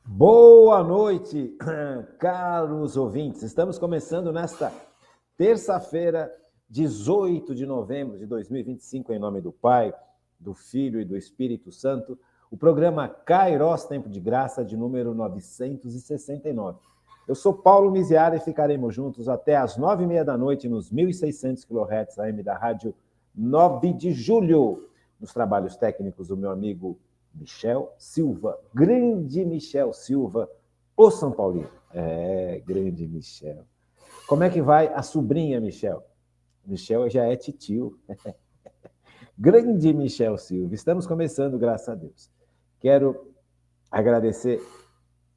Boa noite, caros ouvintes. Estamos começando nesta terça-feira, 18 de novembro de 2025, em nome do Pai, do Filho e do Espírito Santo, o programa Kairos Tempo de Graça, de número 969. Eu sou Paulo Miziara e ficaremos juntos até às 9h30 da noite nos 1.600 kHz AM da Rádio 9 de Julho. Nos trabalhos técnicos do meu amigo Michel Silva, grande Michel Silva, o São Paulino. Grande Michel. Como é que vai a sobrinha, Michel? Michel já é titio. Grande Michel Silva. Estamos começando, graças a Deus. Quero agradecer,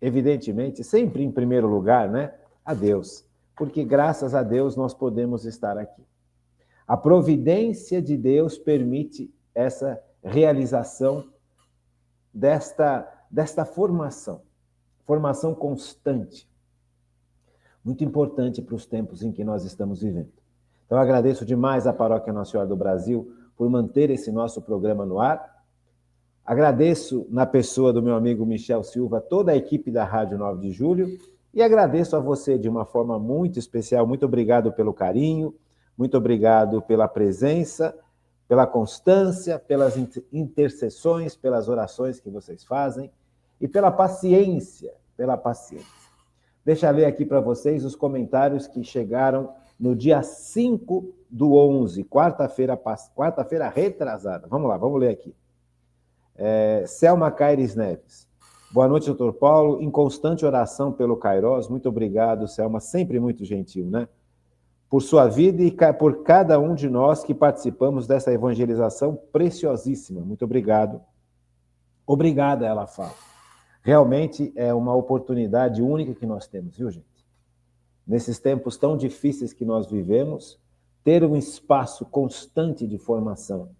evidentemente, sempre em primeiro lugar, né, a Deus, porque graças a Deus nós podemos estar aqui. A providência de Deus permite essa realização desta formação constante, muito importante para os tempos em que nós estamos vivendo. Então, eu agradeço demais à Paróquia Nossa Senhora do Brasil por manter esse nosso programa no ar. Agradeço, na pessoa do meu amigo Michel Silva, toda a equipe da Rádio 9 de Julho, e agradeço a você de uma forma muito especial. Muito obrigado pelo carinho, muito obrigado pela presença, pela constância, pelas intercessões, pelas orações que vocês fazem e pela paciência, Deixa eu ler aqui para vocês os comentários que chegaram no dia 5/11, quarta-feira retrasada. Vamos lá, vamos ler aqui. Selma Caires Neves. Boa noite, doutor Paulo. Em constante oração pelo Kairos. Muito obrigado, Selma. Sempre muito gentil, né? Por sua vida e por cada um de nós que participamos dessa evangelização preciosíssima. Muito obrigado. Obrigada, ela fala. Realmente é uma oportunidade única que nós temos, viu, gente? Nesses tempos tão difíceis que nós vivemos, ter um espaço constante de formação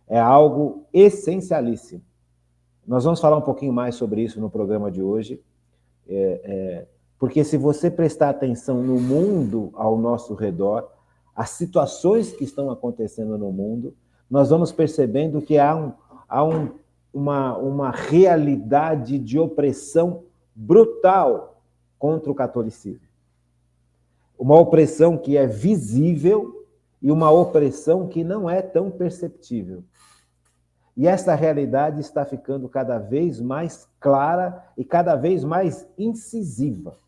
é algo essencialíssimo. Nós vamos falar um pouquinho mais sobre isso no programa de hoje, porque se você prestar atenção no mundo ao nosso redor, as situações que estão acontecendo no mundo, nós vamos percebendo que há uma realidade de opressão brutal contra o catolicismo. Uma opressão que é visível e uma opressão que não é tão perceptível. E essa realidade está ficando cada vez mais clara e cada vez mais incisiva.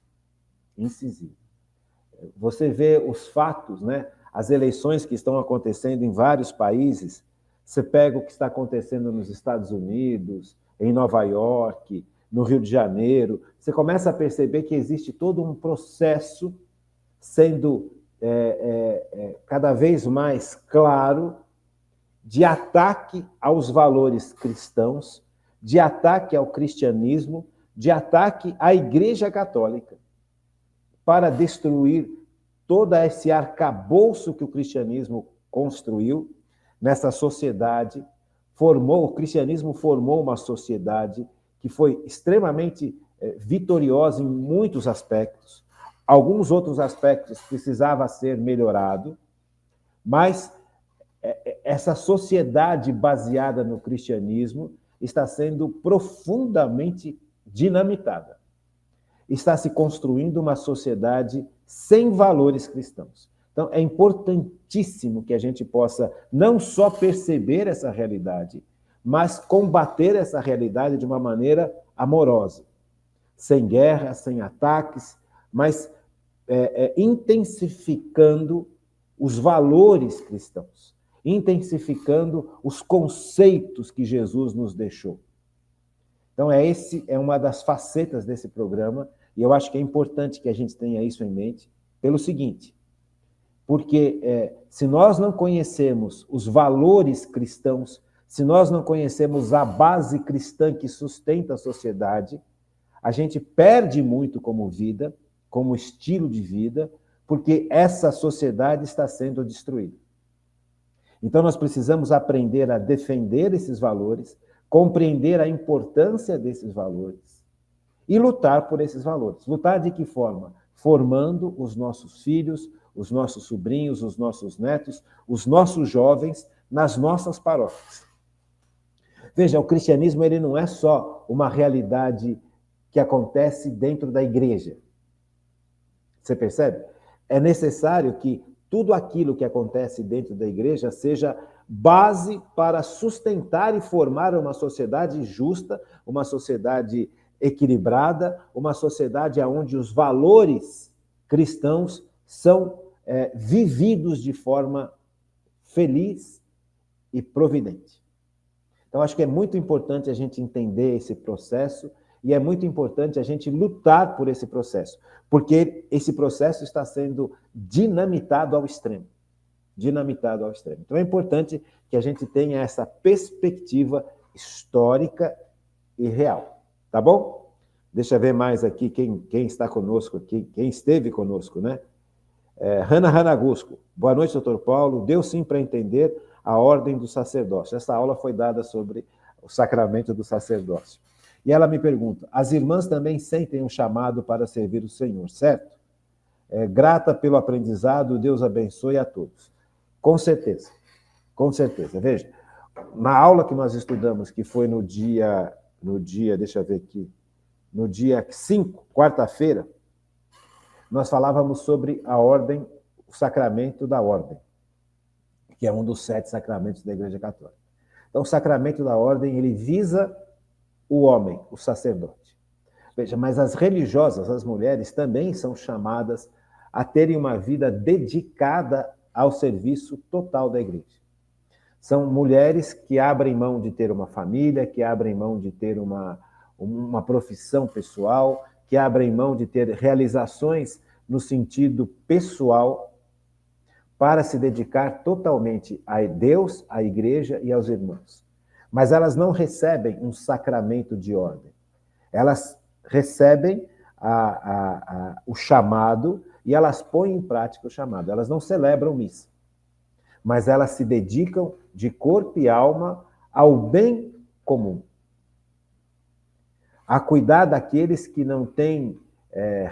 Você vê os fatos, né? As eleições que estão acontecendo em vários países. Você pega o que está acontecendo nos Estados Unidos, em Nova York, no Rio de Janeiro. Você começa a perceber que existe todo um processo sendo cada vez mais claro de ataque aos valores cristãos, de ataque ao cristianismo, de ataque à Igreja Católica, para destruir todo esse arcabouço que o cristianismo construiu nessa sociedade. O cristianismo formou uma sociedade que foi extremamente vitoriosa em muitos aspectos. Alguns outros aspectos precisavam ser melhorados, mas essa sociedade baseada no cristianismo está sendo profundamente dinamitada. Está se construindo uma sociedade sem valores cristãos. Então, é importantíssimo que a gente possa não só perceber essa realidade, mas combater essa realidade de uma maneira amorosa, sem guerra, sem ataques, mas intensificando os valores cristãos, intensificando os conceitos que Jesus nos deixou. Então, é uma das facetas desse programa, e eu acho que é importante que a gente tenha isso em mente, pelo seguinte, porque se nós não conhecemos os valores cristãos, se nós não conhecemos a base cristã que sustenta a sociedade, a gente perde muito como vida, como estilo de vida, porque essa sociedade está sendo destruída. Então, nós precisamos aprender a defender esses valores, compreender a importância desses valores e lutar por esses valores. Lutar de que forma? Formando os nossos filhos, os nossos sobrinhos, os nossos netos, os nossos jovens nas nossas paróquias. Veja, o cristianismo ele não é só uma realidade que acontece dentro da igreja. Você percebe? É necessário que tudo aquilo que acontece dentro da igreja seja base para sustentar e formar uma sociedade justa, uma sociedade equilibrada, uma sociedade onde os valores cristãos são vividos de forma feliz e providente. Então, acho que é muito importante a gente entender esse processo e é muito importante a gente lutar por esse processo, porque esse processo está sendo dinamitado ao extremo. Dinamitado ao extremo. Então, é importante que a gente tenha essa perspectiva histórica e real. Tá bom? Deixa eu ver mais aqui quem está conosco aqui, quem esteve conosco, né? Hanna Hanagusco. Boa noite, doutor Paulo. Deu sim para entender a ordem do sacerdócio. Essa aula foi dada sobre o sacramento do sacerdócio. E ela me pergunta, as irmãs também sentem um chamado para servir o Senhor, certo? Grata pelo aprendizado, Deus abençoe a todos. Com certeza, com certeza. Veja, na aula que nós estudamos, que foi no dia, deixa eu ver aqui, no dia 5, quarta-feira, nós falávamos sobre a ordem, o sacramento da ordem, que é um dos 7 sacramentos da Igreja Católica. Então, o sacramento da ordem, ele visa o homem, o sacerdote. Veja, mas as religiosas, as mulheres, também são chamadas a terem uma vida dedicada ao serviço total da Igreja. São mulheres que abrem mão de ter uma família, que abrem mão de ter uma profissão pessoal, que abrem mão de ter realizações no sentido pessoal para se dedicar totalmente a Deus, à igreja e aos irmãos. Mas elas não recebem um sacramento de ordem. Elas recebem o chamado e elas põem em prática o chamado. Elas não celebram missa, mas elas se dedicam de corpo e alma ao bem comum, a cuidar daqueles que não têm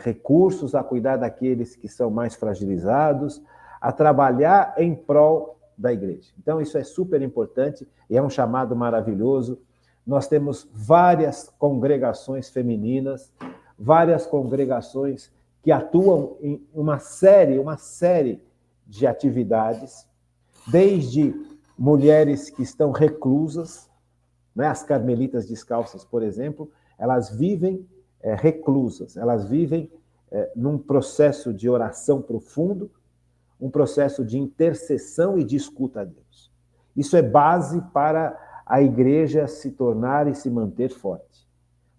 recursos, a cuidar daqueles que são mais fragilizados, a trabalhar em prol da igreja. Então, isso é super importante e é um chamado maravilhoso. Nós temos várias congregações femininas, várias congregações que atuam em uma série de atividades, desde mulheres que estão reclusas, né? As carmelitas descalças, por exemplo, elas vivem reclusas, elas vivem num processo de oração profundo, um processo de intercessão e de escuta a Deus. Isso é base para a igreja se tornar e se manter forte.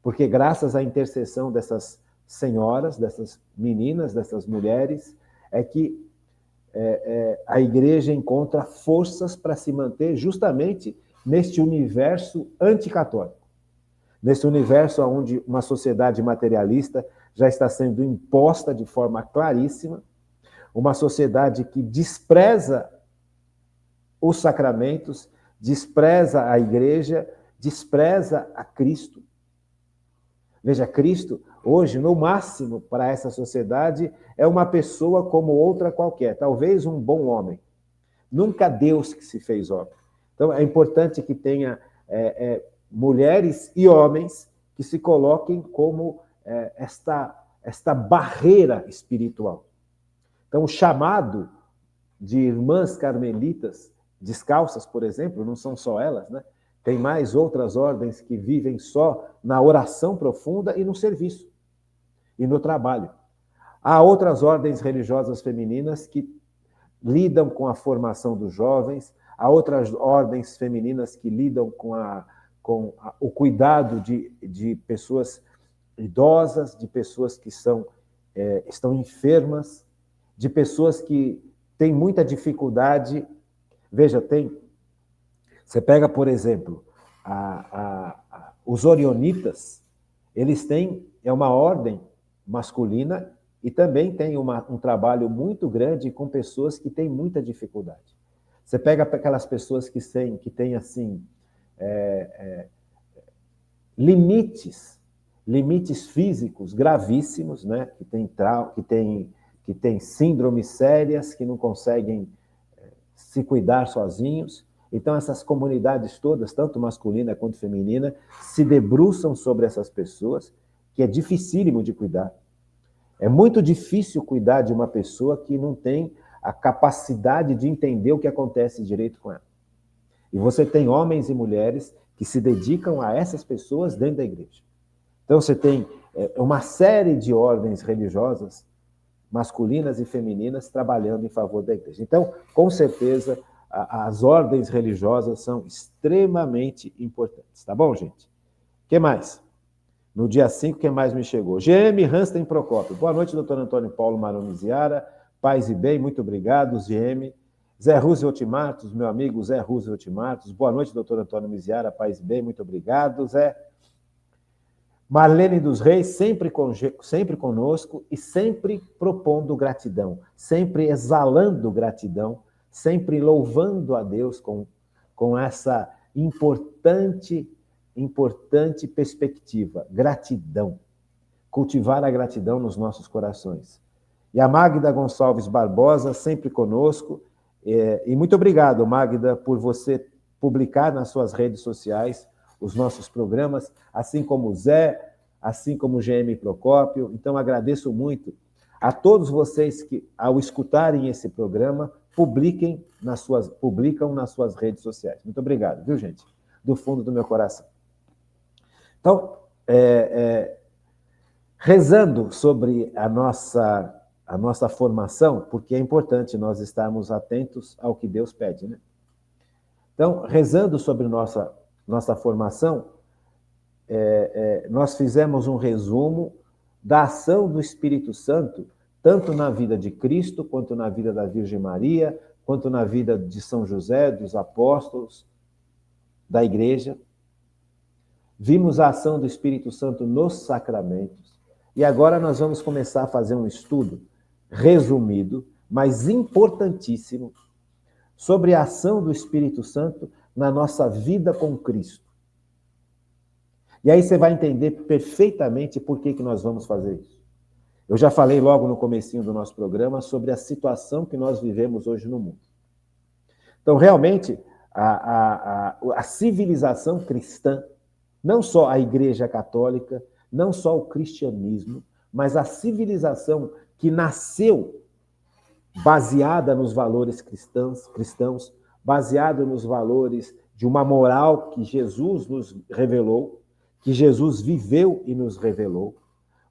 Porque graças à intercessão dessas senhoras, dessas meninas, dessas mulheres, é que a igreja encontra forças para se manter justamente neste universo anticatólico. Nesse universo onde uma sociedade materialista já está sendo imposta de forma claríssima, uma sociedade que despreza os sacramentos, despreza a igreja, despreza a Cristo. Veja, Cristo, hoje, no máximo, para essa sociedade, é uma pessoa como outra qualquer, talvez um bom homem. Nunca Deus que se fez homem. Então, é importante que tenha mulheres e homens que se coloquem como esta barreira espiritual. Então, o chamado de irmãs carmelitas descalças, por exemplo, não são só elas, né? Tem mais outras ordens que vivem só na oração profunda e no serviço, e no trabalho. Há outras ordens religiosas femininas que lidam com a formação dos jovens, há outras ordens femininas que lidam com o cuidado de pessoas idosas, de pessoas que estão enfermas, de pessoas que têm muita dificuldade. Veja, você pega, por exemplo, os orionitas, eles têm uma ordem masculina e também tem um trabalho muito grande com pessoas que têm muita dificuldade. Você pega aquelas pessoas que têm assim, limites físicos gravíssimos, né? que têm síndromes sérias, que não conseguem se cuidar sozinhos. Então, essas comunidades todas, tanto masculina quanto feminina, se debruçam sobre essas pessoas que é dificílimo de cuidar. É muito difícil cuidar de uma pessoa que não tem a capacidade de entender o que acontece direito com ela. E você tem homens e mulheres que se dedicam a essas pessoas dentro da igreja. Então você tem uma série de ordens religiosas, masculinas e femininas, trabalhando em favor da igreja. Então, com certeza, as ordens religiosas são extremamente importantes. Tá bom, gente? O que mais? No dia 5, quem mais me chegou? GM Hansten Procópio. Boa noite, doutor Antônio Paulo Maroniziara. Paz e bem, muito obrigado, GM. Zé Roosevelt Matos, meu amigo Zé Roosevelt Matos. Boa noite, doutor Antônio Miziara. Paz e bem, muito obrigado, Zé. Marlene dos Reis, sempre conosco e sempre propondo gratidão, sempre exalando gratidão, sempre louvando a Deus com essa importante perspectiva, gratidão. Cultivar a gratidão nos nossos corações. E a Magda Gonçalves Barbosa, sempre conosco. E muito obrigado, Magda, por você publicar nas suas redes sociais os nossos programas, assim como o Zé, assim como o GM Procópio. Então, agradeço muito a todos vocês que, ao escutarem esse programa, publicam nas suas redes sociais. Muito obrigado, viu, gente? Do fundo do meu coração. Então, rezando sobre a nossa formação, porque é importante nós estarmos atentos ao que Deus pede, né? Então, rezando sobre nossa formação, nós fizemos um resumo da ação do Espírito Santo, tanto na vida de Cristo, quanto na vida da Virgem Maria, quanto na vida de São José, dos apóstolos, da igreja. Vimos a ação do Espírito Santo nos sacramentos. E agora nós vamos começar a fazer um estudo resumido, mas importantíssimo, sobre a ação do Espírito Santo na nossa vida com Cristo. E aí você vai entender perfeitamente por que nós vamos fazer isso. Eu já falei logo no comecinho do nosso programa sobre a situação que nós vivemos hoje no mundo. Então, realmente, a civilização cristã, não só a Igreja Católica, não só o cristianismo, mas a civilização que nasceu baseada nos valores cristãos, baseada nos valores de uma moral que Jesus nos revelou, que Jesus viveu e nos revelou,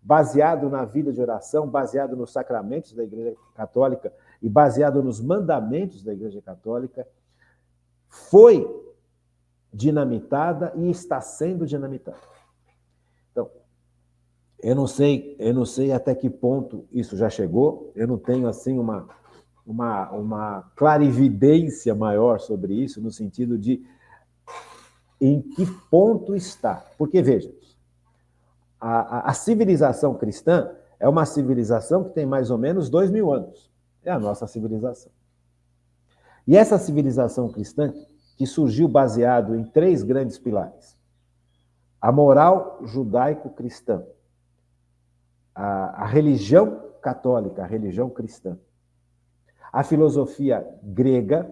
baseado na vida de oração, baseado nos sacramentos da Igreja Católica e baseado nos mandamentos da Igreja Católica, foi dinamitada e está sendo dinamitada. Então, eu não sei até que ponto isso já chegou, eu não tenho assim uma clarividência maior sobre isso, no sentido de em que ponto está. Porque, veja, a civilização cristã é uma civilização que tem mais ou menos 2000 anos. É a nossa civilização. E essa civilização cristã, que surgiu baseado em 3 grandes pilares: a moral judaico-cristã, a religião católica, a religião cristã, a filosofia grega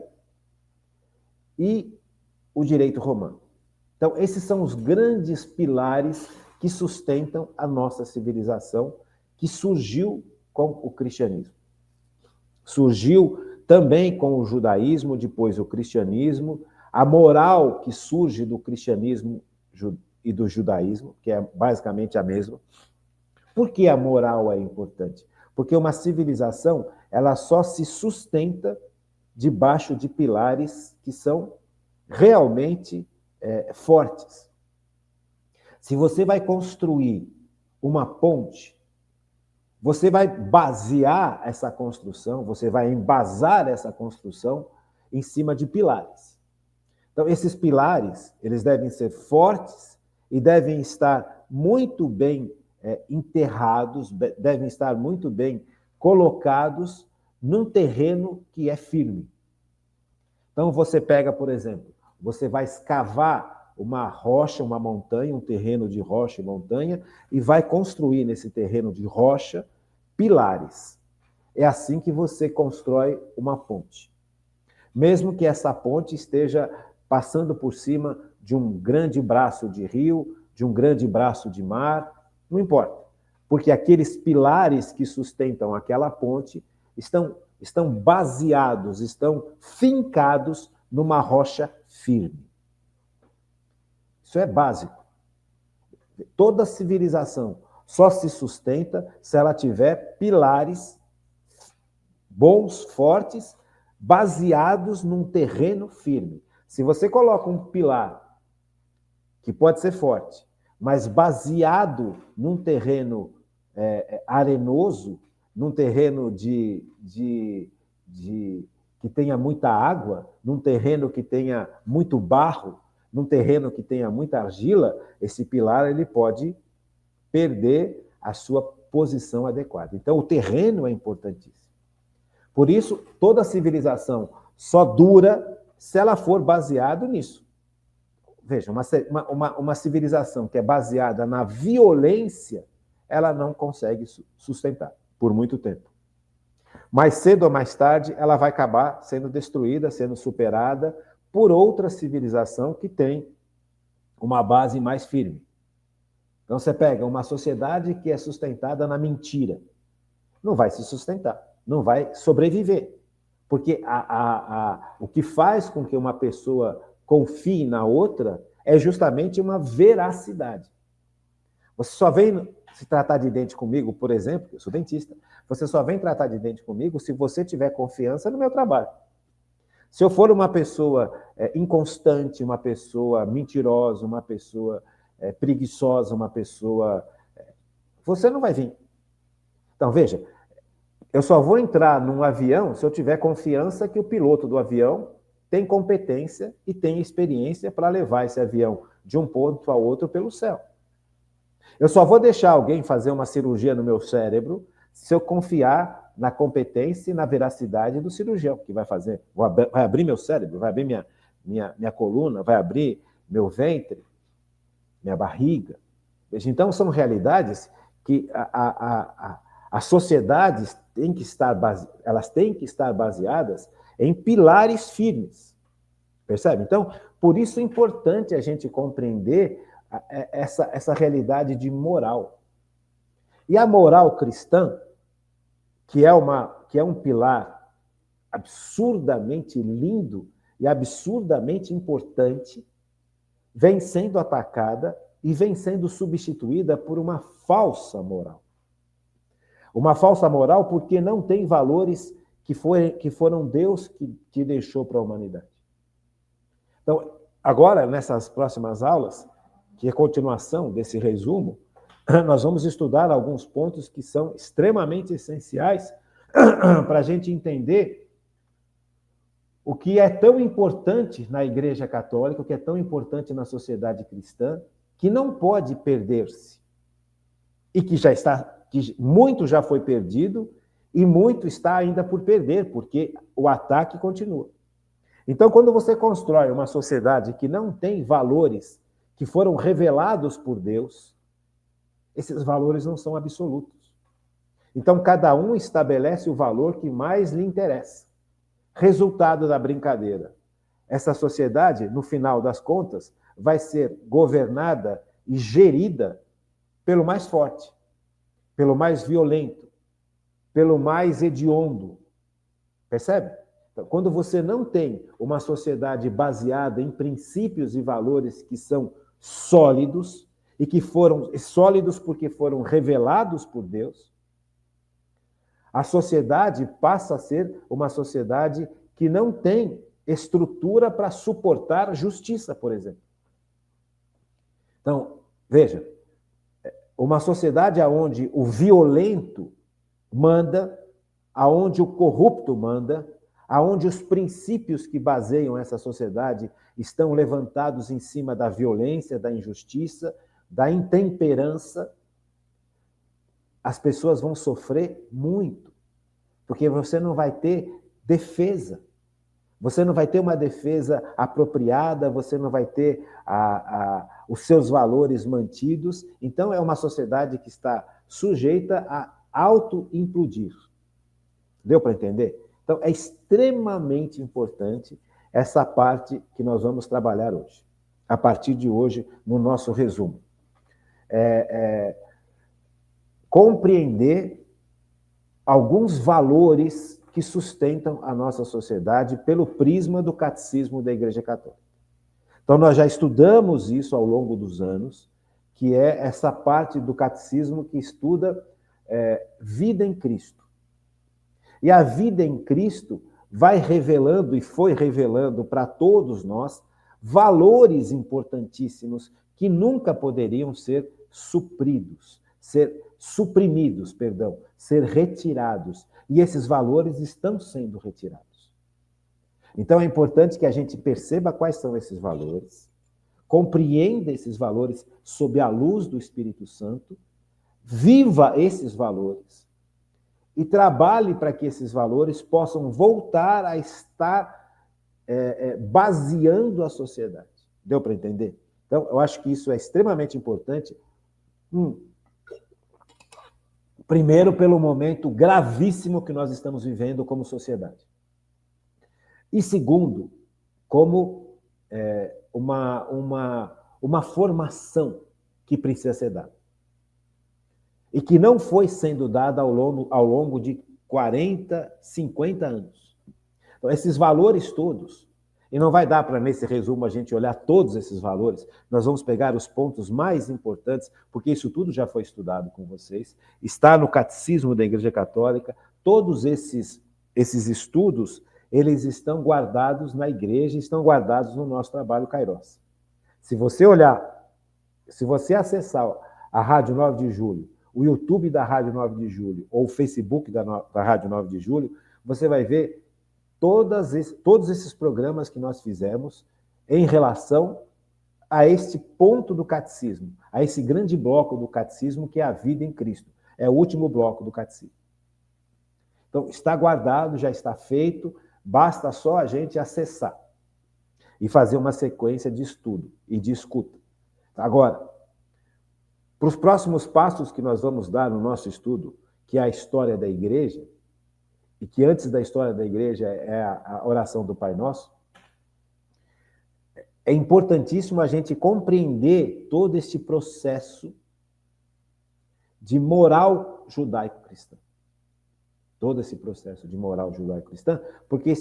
e o direito romano. Então, esses são os grandes pilares que sustentam a nossa civilização, que surgiu com o cristianismo. Surgiu também com o judaísmo, depois o cristianismo, a moral que surge do cristianismo e do judaísmo, que é basicamente a mesma. Por que a moral é importante? Porque uma civilização, ela só se sustenta debaixo de pilares que são realmente fortes. Se você vai construir uma ponte, você vai basear essa construção, você vai embasar essa construção em cima de pilares. Então, esses pilares, eles devem ser fortes e devem estar muito bem enterrados, devem estar muito bem colocados num terreno que é firme. Então, você pega, por exemplo, você vai escavar uma rocha, uma montanha, um terreno de rocha e montanha, e vai construir nesse terreno de rocha pilares. É assim que você constrói uma ponte. Mesmo que essa ponte esteja passando por cima de um grande braço de rio, de um grande braço de mar, Não importa, porque aqueles pilares que sustentam aquela ponte estão baseados, estão fincados numa rocha firme. Isso é básico. Toda civilização só se sustenta se ela tiver pilares bons, fortes, baseados num terreno firme. Se você coloca um pilar que pode ser forte, mas baseado num terreno arenoso, num terreno que tenha muita água, num terreno que tenha muito barro, num terreno que tenha muita argila, esse pilar ele pode perder a sua posição adequada. Então, o terreno é importantíssimo. Por isso, toda civilização só dura se ela for baseada nisso. Veja, uma civilização que é baseada na violência, ela não consegue sustentar por muito tempo. Mais cedo ou mais tarde, ela vai acabar sendo destruída, sendo superada por outra civilização que tem uma base mais firme. Então, você pega uma sociedade que é sustentada na mentira. Não vai se sustentar, não vai sobreviver. Porque o que faz com que uma pessoa confie na outra é justamente uma veracidade. Você só vem se tratar de dente comigo, por exemplo, eu sou dentista, você só vem tratar de dente comigo se você tiver confiança no meu trabalho. Se eu for uma pessoa inconstante, uma pessoa mentirosa, uma pessoa preguiçosa, uma pessoa... Você não vai vir. Então, veja, eu só vou entrar num avião se eu tiver confiança que o piloto do avião tem competência e tem experiência para levar esse avião de um ponto a outro pelo céu. Eu só vou deixar alguém fazer uma cirurgia no meu cérebro se eu confiar na competência e na veracidade do cirurgião que vai fazer. Vai abrir meu cérebro, vai abrir minha coluna, vai abrir meu ventre, minha barriga. Então, são realidades que as sociedades têm que estar baseadas em pilares firmes. Percebe? Então, por isso é importante a gente compreender essa realidade de moral. E a moral cristã, que é um pilar absurdamente lindo e absurdamente importante, vem sendo atacada e vem sendo substituída por uma falsa moral. Uma falsa moral porque não tem valores que foram Deus que deixou para a humanidade. Então, agora, nessas próximas aulas, que é a continuação desse resumo, nós vamos estudar alguns pontos que são extremamente essenciais para a gente entender o que é tão importante na Igreja Católica, o que é tão importante na sociedade cristã, que não pode perder-se. E que muito já foi perdido e muito está ainda por perder, porque o ataque continua. Então, quando você constrói uma sociedade que não tem valores que foram revelados por Deus, esses valores não são absolutos. Então, cada um estabelece o valor que mais lhe interessa. Resultado da brincadeira. Essa sociedade, no final das contas, vai ser governada e gerida pelo mais forte, pelo mais violento, pelo mais hediondo. Percebe? Então, quando você não tem uma sociedade baseada em princípios e valores que são sólidos, e que foram sólidos porque foram revelados por Deus, a sociedade passa a ser uma sociedade que não tem estrutura para suportar justiça, por exemplo. Então, veja, uma sociedade onde o violento manda, onde o corrupto manda, onde os princípios que baseiam essa sociedade estão levantados em cima da violência, da injustiça, da intemperança, as pessoas vão sofrer muito, porque você não vai ter defesa. Você não vai ter uma defesa apropriada, você não vai ter os seus valores mantidos. Então, é uma sociedade que está sujeita a auto-implodir. Deu para entender? Então, é extremamente importante essa parte que nós vamos trabalhar hoje, a partir de hoje, no nosso resumo. compreender alguns valores que sustentam a nossa sociedade pelo prisma do catecismo da Igreja Católica. Então, nós já estudamos isso ao longo dos anos, que é essa parte do catecismo que estuda vida em Cristo. E a vida em Cristo vai revelando e foi revelando para todos nós valores importantíssimos que nunca poderiam ser suprimidos, ser retirados. E esses valores estão sendo retirados. Então é importante que a gente perceba quais são esses valores, compreenda esses valores sob a luz do Espírito Santo, viva esses valores e trabalhe para que esses valores possam voltar a estar baseando a sociedade. Deu para entender? Então, eu acho que isso é extremamente importante. Primeiro, pelo momento gravíssimo que nós estamos vivendo como sociedade. E segundo, como uma formação que precisa ser dada. E que não foi sendo dada ao longo de 40, 50 anos. Então, esses valores todos, e não vai dar para, nesse resumo, a gente olhar todos esses valores, nós vamos pegar os pontos mais importantes, porque isso tudo já foi estudado com vocês, está no Catecismo da Igreja Católica, todos esses estudos, eles estão guardados na igreja, estão guardados no nosso trabalho Kairos. Se você olhar, se você acessar a Rádio 9 de Julho, o YouTube da Rádio 9 de Julho, ou o Facebook da Rádio 9 de Julho, você vai ver todos esses programas que nós fizemos em relação a este ponto do catecismo, a esse grande bloco do catecismo que é a vida em Cristo. É o último bloco do catecismo. Então, está guardado, já está feito, basta só a gente acessar e fazer uma sequência de estudo e de escuta. Agora, para os próximos passos que nós vamos dar no nosso estudo, que é a história da igreja, e que antes da história da igreja é a oração do Pai Nosso, é importantíssimo a gente compreender todo esse processo de moral judaico-cristã. Todo esse processo de moral judaico-cristã, porque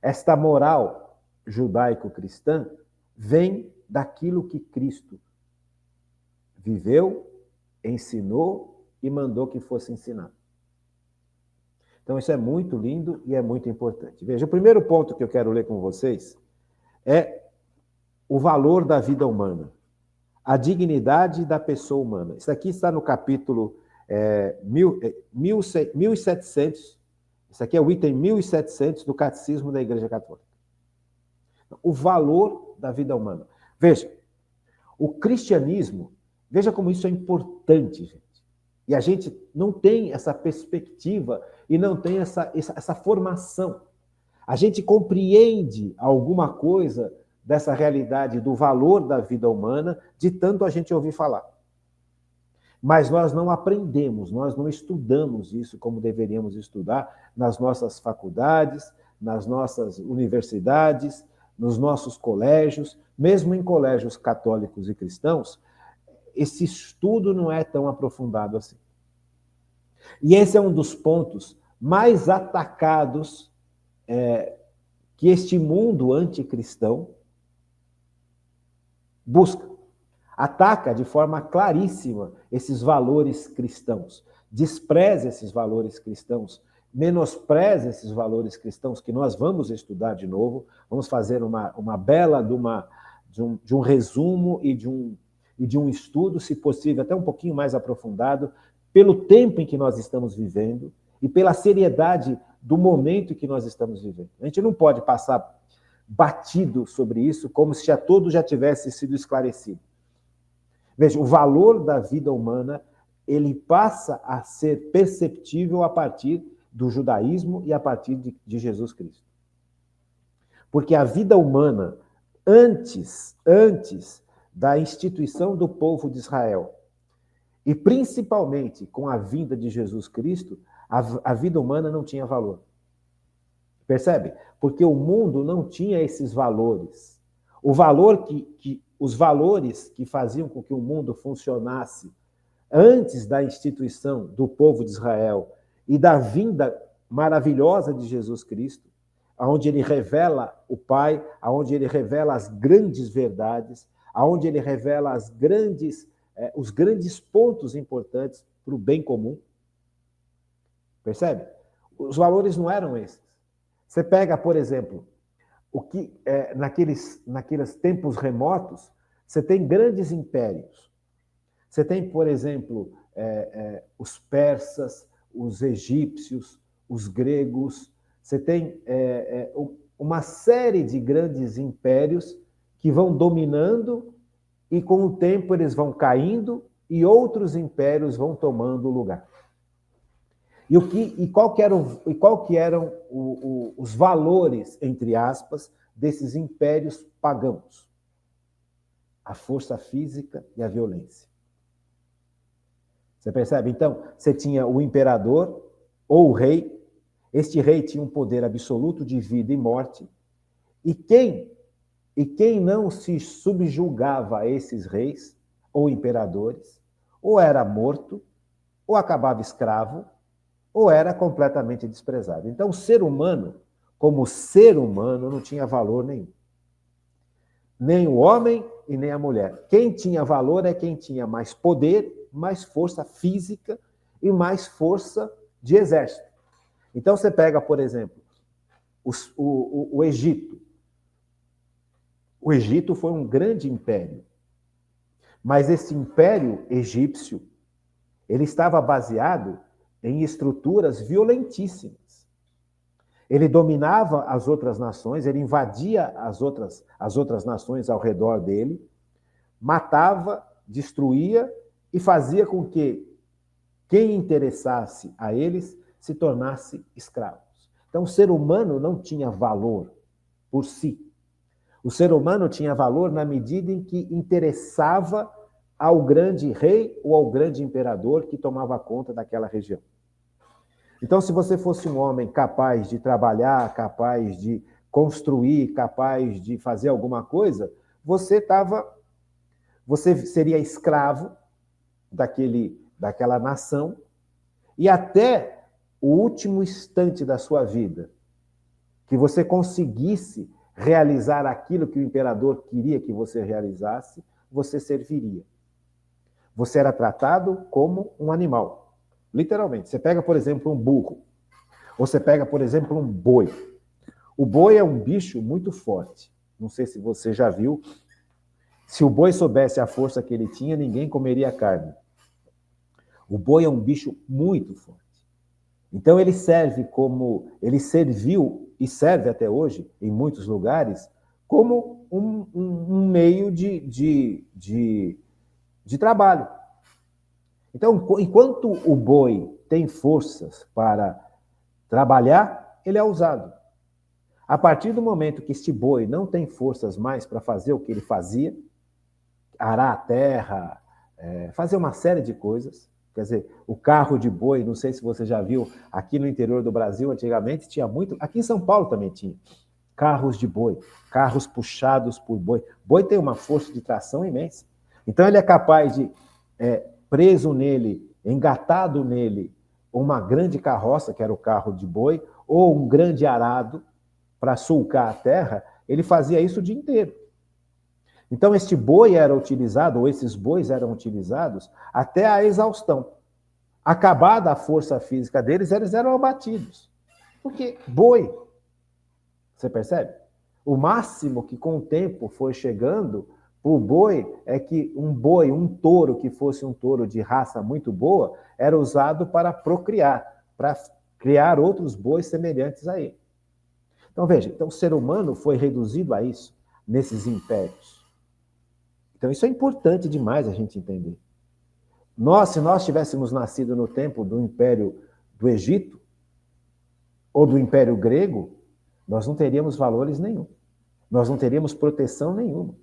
esta moral judaico-cristã vem daquilo que Cristo viveu, ensinou e mandou que fosse ensinado. Então, isso é muito lindo e é muito importante. Veja, o primeiro ponto que eu quero ler com vocês é o valor da vida humana, a dignidade da pessoa humana. Isso aqui está no capítulo 1700, isso aqui é o item 1700 do Catecismo da Igreja Católica. O valor da vida humana. Veja, o cristianismo, veja como isso é importante, gente. E a gente não tem essa perspectiva e não tem essa formação. A gente compreende alguma coisa dessa realidade do valor da vida humana de tanto a gente ouvir falar. Mas nós não aprendemos, nós não estudamos isso como deveríamos estudar nas nossas faculdades, nas nossas universidades, nos nossos colégios, mesmo em colégios católicos e cristãos, esse estudo não é tão aprofundado assim. E esse é um dos pontos mais atacados que este mundo anticristão busca. Ataca de forma claríssima esses valores cristãos, despreza esses valores cristãos, menospreza esses valores cristãos que nós vamos estudar de novo, vamos fazer uma bela de um resumo e de um estudo, se possível, até um pouquinho mais aprofundado, pelo tempo em que nós estamos vivendo e pela seriedade do momento em que nós estamos vivendo. A gente não pode passar batido sobre isso como se tudo já tivesse sido esclarecido. Veja, o valor da vida humana, ele passa a ser perceptível a partir do judaísmo e a partir de Jesus Cristo. Porque a vida humana, antes da instituição do povo de Israel, e principalmente com a vinda de Jesus Cristo, a vida humana não tinha valor. Percebe? Porque o mundo não tinha esses valores. Os valores que faziam com que o mundo funcionasse antes da instituição do povo de Israel e da vinda maravilhosa de Jesus Cristo, onde ele revela o Pai, onde ele revela as grandes verdades, onde ele revela os grandes pontos importantes para o bem comum. Percebe? Os valores não eram esses. Você pega, por exemplo, o que naqueles tempos remotos, você tem grandes impérios. Você tem, por exemplo, os persas, os egípcios, os gregos. Você tem uma série de grandes impérios que vão dominando e, com o tempo, eles vão caindo e outros impérios vão tomando lugar. E qual que eram os valores, entre aspas, desses impérios pagãos? A força física e a violência. Você percebe? Então, você tinha o imperador ou o rei. Este rei tinha um poder absoluto de vida e morte. E quem não se subjugava a esses reis ou imperadores, ou era morto, ou acabava escravo, ou era completamente desprezado. Então, o ser humano, como ser humano, não tinha valor nenhum. Nem o homem e nem a mulher. Quem tinha valor é quem tinha mais poder, mais força física e mais força de exército. Então, você pega, por exemplo, o Egito. O Egito foi um grande império. Mas esse império egípcio, ele estava baseado em estruturas violentíssimas. Ele dominava as outras nações, ele invadia as outras nações ao redor dele, matava, destruía e fazia com que quem interessasse a eles se tornasse escravos. Então, o ser humano não tinha valor por si. O ser humano tinha valor na medida em que interessava ao grande rei ou ao grande imperador que tomava conta daquela região. Então, se você fosse um homem capaz de trabalhar, capaz de construir, capaz de fazer alguma coisa, você seria escravo daquela nação e até o último instante da sua vida, que você conseguisse realizar aquilo que o imperador queria que você realizasse, você serviria. Você era tratado como um animal, literalmente. Você pega, por exemplo, um burro, ou você pega, por exemplo, um boi. O boi é um bicho muito forte. Não sei se você já viu. Se o boi soubesse a força que ele tinha, ninguém comeria carne. O boi é um bicho muito forte. Então ele serviu e serve até hoje, em muitos lugares, como um meio de trabalho. Então, enquanto o boi tem forças para trabalhar, ele é usado. A partir do momento que este boi não tem forças mais para fazer o que ele fazia, arar a terra, fazer uma série de coisas. Quer dizer, o carro de boi, não sei se você já viu, aqui no interior do Brasil, antigamente tinha muito, aqui em São Paulo também tinha, carros de boi, carros puxados por boi. Boi tem uma força de tração imensa. Então ele é capaz de, preso nele, engatado nele, uma grande carroça, que era o carro de boi, ou um grande arado para sulcar a terra, ele fazia isso o dia inteiro. Então, este boi era utilizado, ou esses bois eram utilizados até a exaustão. Acabada a força física deles, eles eram abatidos. Porque boi, você percebe? O máximo que com o tempo foi chegando para o boi é que um touro que fosse um touro de raça muito boa, era usado para procriar, para criar outros bois semelhantes a ele. Então, veja, o ser humano foi reduzido a isso, nesses impérios. Então, isso é importante demais a gente entender. Se nós tivéssemos nascido no tempo do Império do Egito, ou do Império Grego, nós não teríamos valores nenhum. Nós não teríamos proteção nenhuma.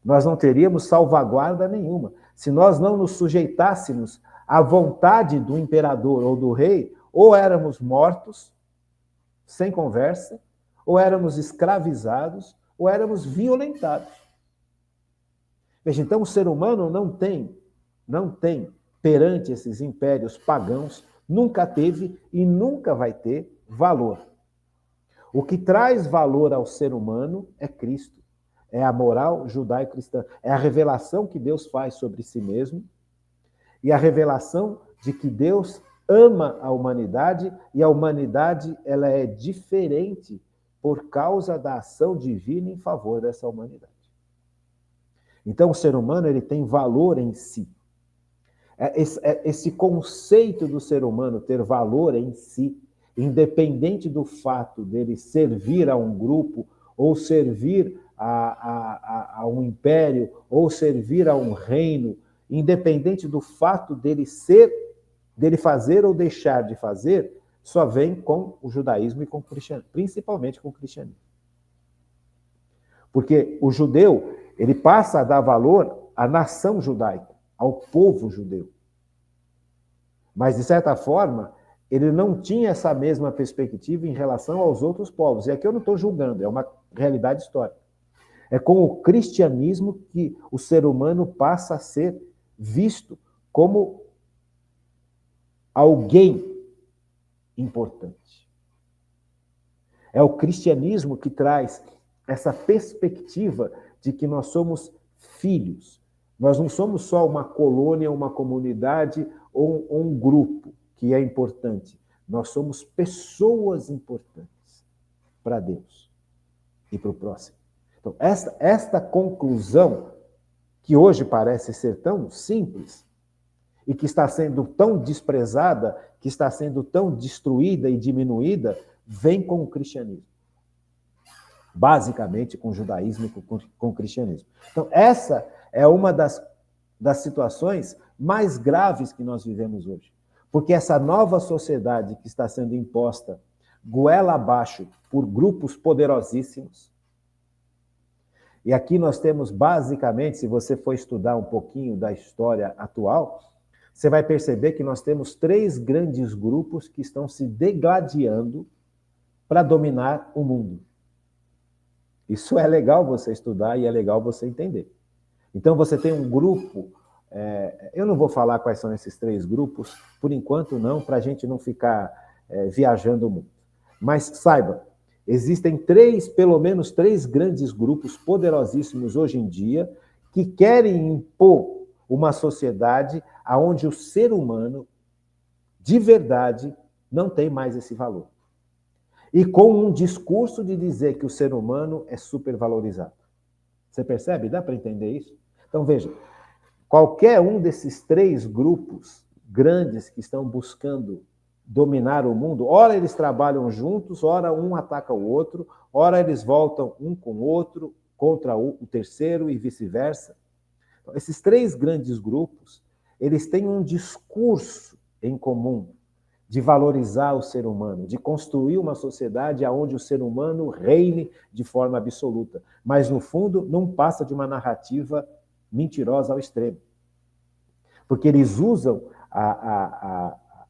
Nós não teríamos salvaguarda nenhuma. Se nós não nos sujeitássemos à vontade do imperador ou do rei, ou éramos mortos, sem conversa, ou éramos escravizados, ou éramos violentados. Veja, então o ser humano não tem perante esses impérios pagãos, nunca teve e nunca vai ter valor. O que traz valor ao ser humano é Cristo. É a moral judaico-cristã. É a revelação que Deus faz sobre si mesmo e a revelação de que Deus ama a humanidade e a humanidade ela é diferente por causa da ação divina em favor dessa humanidade. Então, o ser humano ele tem valor em si. Esse conceito do ser humano ter valor em si, independente do fato dele servir a um grupo, ou servir a um império, ou servir a um reino, independente do fato dele fazer ou deixar de fazer, só vem com o judaísmo e com o cristianismo, principalmente com o cristianismo. Porque o judeu, ele passa a dar valor à nação judaica, ao povo judeu. Mas, de certa forma, ele não tinha essa mesma perspectiva em relação aos outros povos. E aqui eu não estou julgando, é uma realidade histórica. É com o cristianismo que o ser humano passa a ser visto como alguém importante. É o cristianismo que traz essa perspectiva de que nós somos filhos. Nós não somos só uma colônia, uma comunidade ou um grupo que é importante. Nós somos pessoas importantes para Deus e para o próximo. Então, esta conclusão, que hoje parece ser tão simples e que está sendo tão desprezada, que está sendo tão destruída e diminuída, vem com o cristianismo. Basicamente com o judaísmo e com o cristianismo. Então, essa é uma das situações mais graves que nós vivemos hoje. Porque essa nova sociedade que está sendo imposta goela abaixo por grupos poderosíssimos. E aqui nós temos basicamente, se você for estudar um pouquinho da história atual, você vai perceber que nós temos 3 grandes grupos que estão se degladiando para dominar o mundo. Isso é legal você estudar e é legal você entender. Então, você tem um grupo, eu não vou falar quais são esses 3 grupos, por enquanto não, para a gente não ficar viajando muito. Mas saiba, existem pelo menos 3 grandes grupos poderosíssimos hoje em dia que querem impor uma sociedade onde o ser humano, de verdade, não tem mais esse valor. E com um discurso de dizer que o ser humano é supervalorizado. Você percebe? Dá para entender isso? Então, veja, qualquer um desses 3 grupos grandes que estão buscando dominar o mundo, ora eles trabalham juntos, ora um ataca o outro, ora eles voltam um com o outro, contra o terceiro e vice-versa. Então, esses 3 grandes grupos, eles têm um discurso em comum de valorizar o ser humano, de construir uma sociedade onde o ser humano reine de forma absoluta. Mas, no fundo, não passa de uma narrativa mentirosa ao extremo. Porque eles usam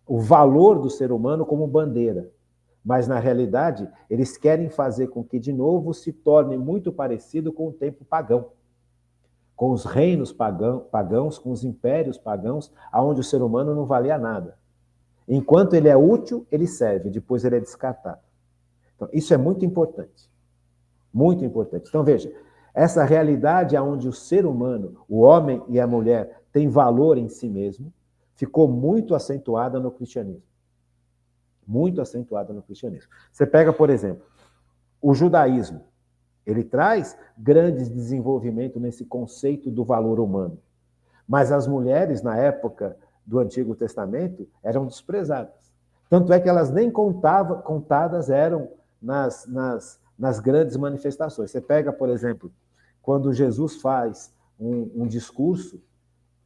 o valor do ser humano como bandeira. Mas, na realidade, eles querem fazer com que, de novo, se torne muito parecido com o tempo pagão. Com os reinos pagãos, com os impérios pagãos, onde o ser humano não valia nada. Enquanto ele é útil, ele serve, depois ele é descartado. Então, isso é muito importante. Muito importante. Então, veja, essa realidade onde o ser humano, o homem e a mulher, tem valor em si mesmo, ficou muito acentuada no cristianismo. Muito acentuada no cristianismo. Você pega, por exemplo, o judaísmo. Ele traz grandes desenvolvimento nesse conceito do valor humano. Mas as mulheres, na época do Antigo Testamento, eram desprezadas. Tanto é que elas nem contadas eram nas grandes manifestações. Você pega, por exemplo, quando Jesus faz um discurso,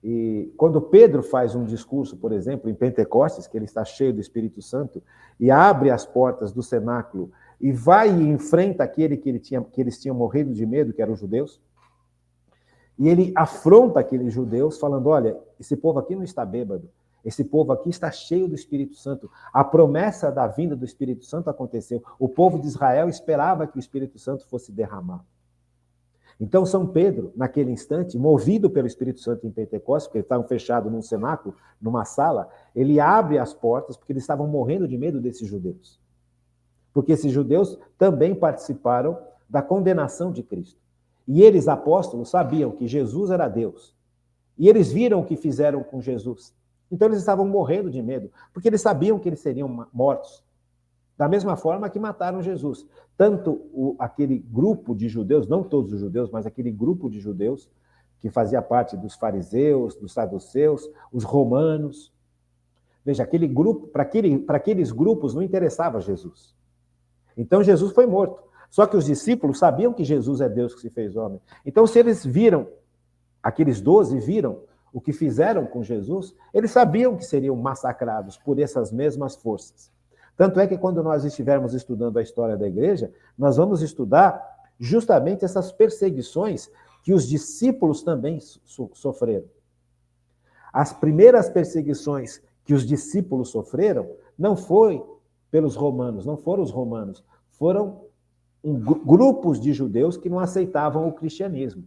e quando Pedro faz um discurso, por exemplo, em Pentecostes, que ele está cheio do Espírito Santo, e abre as portas do cenáculo, e vai e enfrenta aquele que eles tinham morrido de medo, que eram os judeus, e ele afronta aqueles judeus, falando, olha, esse povo aqui não está bêbado, esse povo aqui está cheio do Espírito Santo. A promessa da vinda do Espírito Santo aconteceu. O povo de Israel esperava que o Espírito Santo fosse derramado. Então, São Pedro, naquele instante, movido pelo Espírito Santo em Pentecostes, porque eles estavam fechados num cenáculo, numa sala, ele abre as portas, porque eles estavam morrendo de medo desses judeus. Porque esses judeus também participaram da condenação de Cristo. E eles, apóstolos, sabiam que Jesus era Deus. E eles viram o que fizeram com Jesus. Então eles estavam morrendo de medo, porque eles sabiam que eles seriam mortos. Da mesma forma que mataram Jesus. Tanto aquele grupo de judeus, não todos os judeus, mas aquele grupo de judeus, que fazia parte dos fariseus, dos saduceus, os romanos. Veja, aquele grupo, para aqueles grupos não interessava Jesus. Então Jesus foi morto. Só que os discípulos sabiam que Jesus é Deus que se fez homem. Então, se eles viram, aqueles 12 viram o que fizeram com Jesus, eles sabiam que seriam massacrados por essas mesmas forças. Tanto é que quando nós estivermos estudando a história da igreja, nós vamos estudar justamente essas perseguições que os discípulos também sofreram. As primeiras perseguições que os discípulos sofreram não foi pelos romanos, não foram os romanos, foram grupos de judeus que não aceitavam o cristianismo.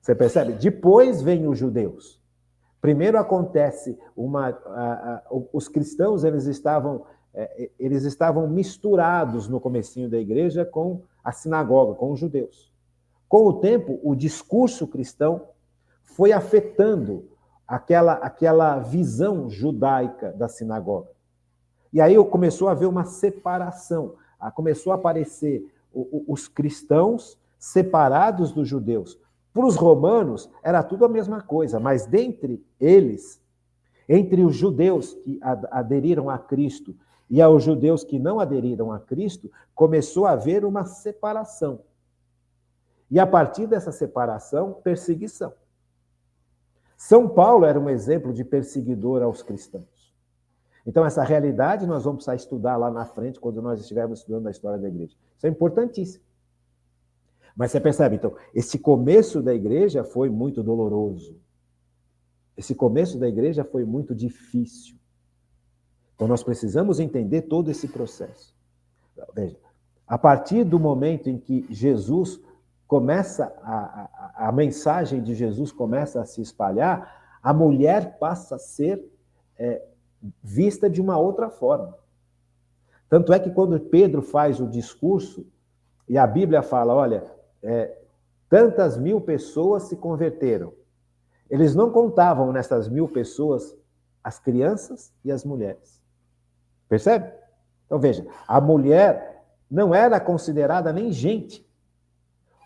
Você percebe? Depois vêm os judeus. Primeiro acontece os cristãos, eles estavam misturados no comecinho da igreja com a sinagoga, com os judeus. Com o tempo, o discurso cristão foi afetando aquela visão judaica da sinagoga. E aí começou a haver uma separação. Começou a aparecer os cristãos separados dos judeus. Para os romanos, era tudo a mesma coisa, mas dentre eles, entre os judeus que aderiram a Cristo e aos judeus que não aderiram a Cristo, começou a haver uma separação. E a partir dessa separação, perseguição. São Paulo era um exemplo de perseguidor aos cristãos. Então, essa realidade nós vamos precisar estudar lá na frente, quando nós estivermos estudando a história da igreja. Isso é importantíssimo. Mas você percebe, então, esse começo da igreja foi muito doloroso. Esse começo da igreja foi muito difícil. Então, nós precisamos entender todo esse processo. Veja, a partir do momento em que Jesus começa, a mensagem de Jesus começa a se espalhar, a mulher passa a ser vista de uma outra forma. Tanto é que quando Pedro faz o discurso, e a Bíblia fala, olha, tantas mil pessoas se converteram. Eles não contavam nessas 1000 pessoas as crianças e as mulheres. Percebe? Então veja, a mulher não era considerada nem gente.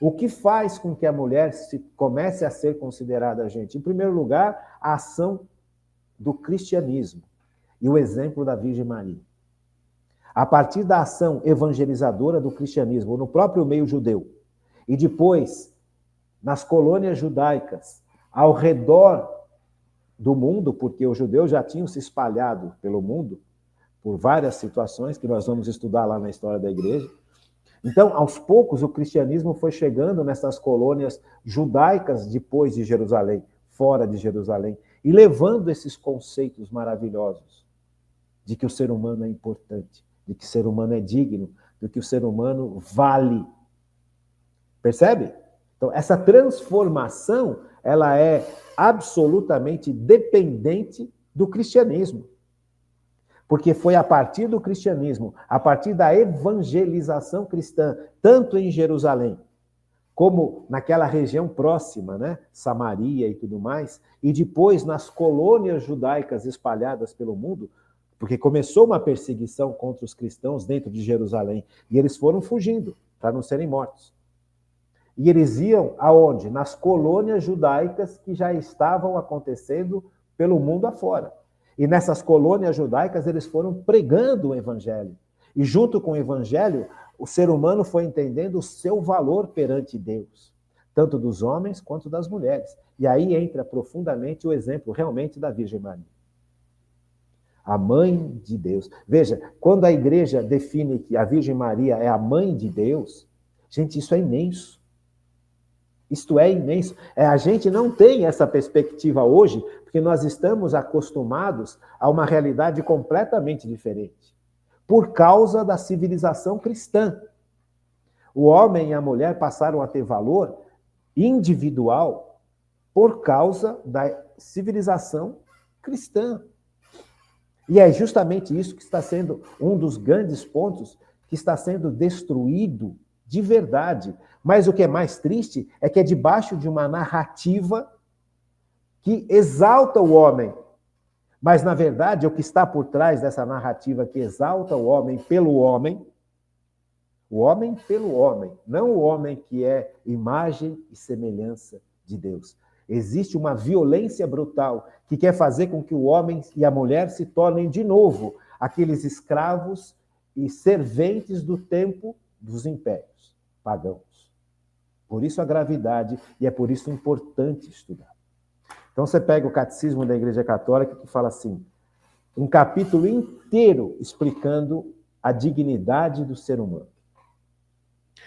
O que faz com que a mulher comece a ser considerada gente? Em primeiro lugar, a ação do cristianismo e o exemplo da Virgem Maria. A partir da ação evangelizadora do cristianismo no próprio meio judeu e depois nas colônias judaicas ao redor do mundo, porque os judeus já tinham se espalhado pelo mundo por várias situações que nós vamos estudar lá na história da igreja. Então, aos poucos, o cristianismo foi chegando nessas colônias judaicas depois de Jerusalém, fora de Jerusalém, e levando esses conceitos maravilhosos de que o ser humano é importante, de que o ser humano é digno, de que o ser humano vale. Percebe? Então, essa transformação, ela é absolutamente dependente do cristianismo. Porque foi a partir do cristianismo, a partir da evangelização cristã, tanto em Jerusalém, como naquela região próxima, né? Samaria e tudo mais, e depois nas colônias judaicas espalhadas pelo mundo, porque começou uma perseguição contra os cristãos dentro de Jerusalém, e eles foram fugindo para não serem mortos. E eles iam aonde? Nas colônias judaicas que já estavam acontecendo pelo mundo afora. E nessas colônias judaicas eles foram pregando o evangelho. E junto com o evangelho, o ser humano foi entendendo o seu valor perante Deus, tanto dos homens quanto das mulheres. E aí entra profundamente o exemplo realmente da Virgem Maria. A mãe de Deus. Veja, quando a igreja define que a Virgem Maria é a mãe de Deus, gente, isso é imenso. Isto é imenso. A gente não tem essa perspectiva hoje, porque nós estamos acostumados a uma realidade completamente diferente, por causa da civilização cristã. O homem e a mulher passaram a ter valor individual por causa da civilização cristã. E é justamente isso que está sendo um dos grandes pontos que está sendo destruído de verdade. Mas o que é mais triste é que é debaixo de uma narrativa que exalta o homem. Mas, na verdade, o que está por trás dessa narrativa que exalta o homem pelo homem pelo homem, não o homem que é imagem e semelhança de Deus. Existe uma violência brutal que quer fazer com que o homem e a mulher se tornem de novo aqueles escravos e serventes do tempo dos impérios pagãos. Por isso a gravidade, e é por isso importante estudar. Então você pega o Catecismo da Igreja Católica que fala assim, um capítulo inteiro explicando a dignidade do ser humano.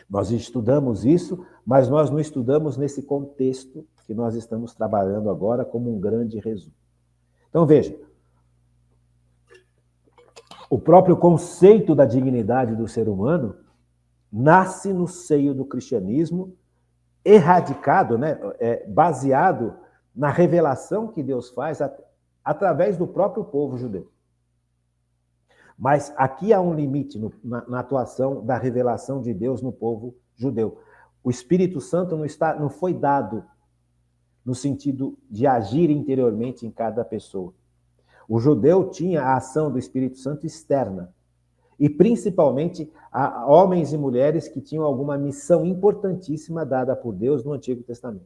Nós estudamos isso, mas nós não estudamos nesse contexto que nós estamos trabalhando agora como um grande resumo. Então, veja, o próprio conceito da dignidade do ser humano nasce no seio do cristianismo, erradicado, baseado na revelação que Deus faz através do próprio povo judeu. Mas aqui há um limite na atuação da revelação de Deus no povo judeu. O Espírito Santo não foi dado no sentido de agir interiormente em cada pessoa. O judeu tinha a ação do Espírito Santo externa. E principalmente a homens e mulheres que tinham alguma missão importantíssima dada por Deus no Antigo Testamento.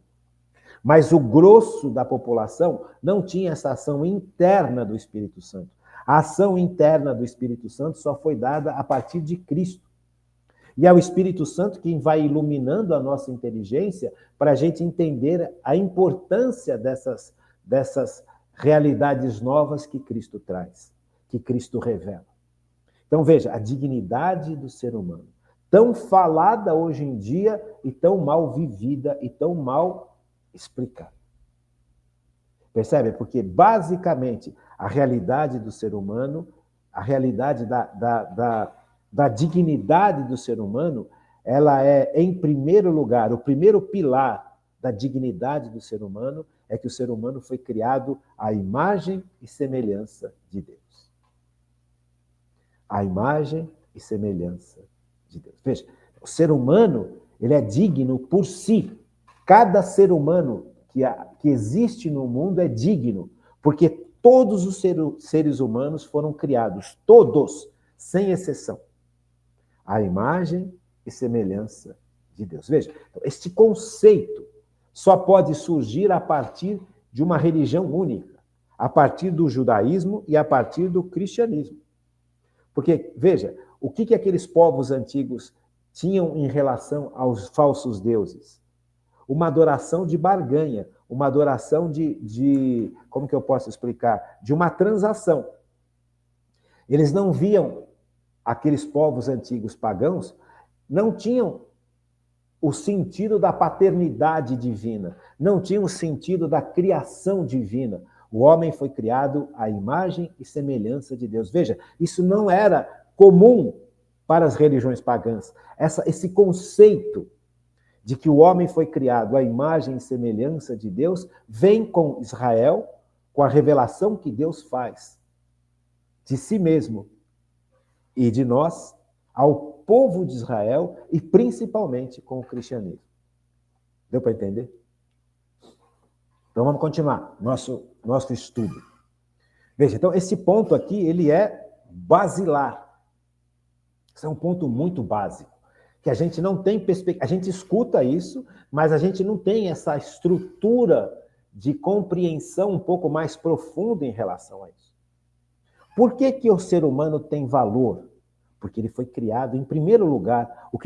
Mas o grosso da população não tinha essa ação interna do Espírito Santo. A ação interna do Espírito Santo só foi dada a partir de Cristo. E é o Espírito Santo quem vai iluminando a nossa inteligência para a gente entender a importância dessas realidades novas que Cristo traz, que Cristo revela. Então, veja, a dignidade do ser humano, tão falada hoje em dia e tão mal vivida e tão mal explicada. Percebe? Porque, basicamente, a realidade do ser humano, a realidade da dignidade do ser humano, ela é, em primeiro lugar, o primeiro pilar da dignidade do ser humano é que o ser humano foi criado à imagem e semelhança de Deus. A imagem e semelhança de Deus. Veja, o ser humano, ele é digno por si. Cada ser humano que existe no mundo é digno, porque todos os seres humanos foram criados, todos, sem exceção, à imagem e semelhança de Deus. Veja, este conceito só pode surgir a partir de uma religião única, a partir do judaísmo e a partir do cristianismo. Porque, veja, o que aqueles povos antigos tinham em relação aos falsos deuses? Uma adoração de barganha, uma adoração como que eu posso explicar? De uma transação. Eles não viam, aqueles povos antigos pagãos, não tinham o sentido da paternidade divina, não tinham o sentido da criação divina. O homem foi criado à imagem e semelhança de Deus. Veja, isso não era comum para as religiões pagãs. Esse conceito de que o homem foi criado à imagem e semelhança de Deus vem com Israel, com a revelação que Deus faz de si mesmo e de nós ao povo de Israel e principalmente com o cristianismo. Deu para entender? Então vamos continuar nosso estudo. Veja, então esse ponto aqui, ele é basilar. Esse é um ponto muito básico, que a gente não tem perspectiva. A gente escuta isso, mas a gente não tem essa estrutura de compreensão um pouco mais profunda em relação a isso. Por que o ser humano tem valor? Porque ele foi criado, em primeiro lugar, o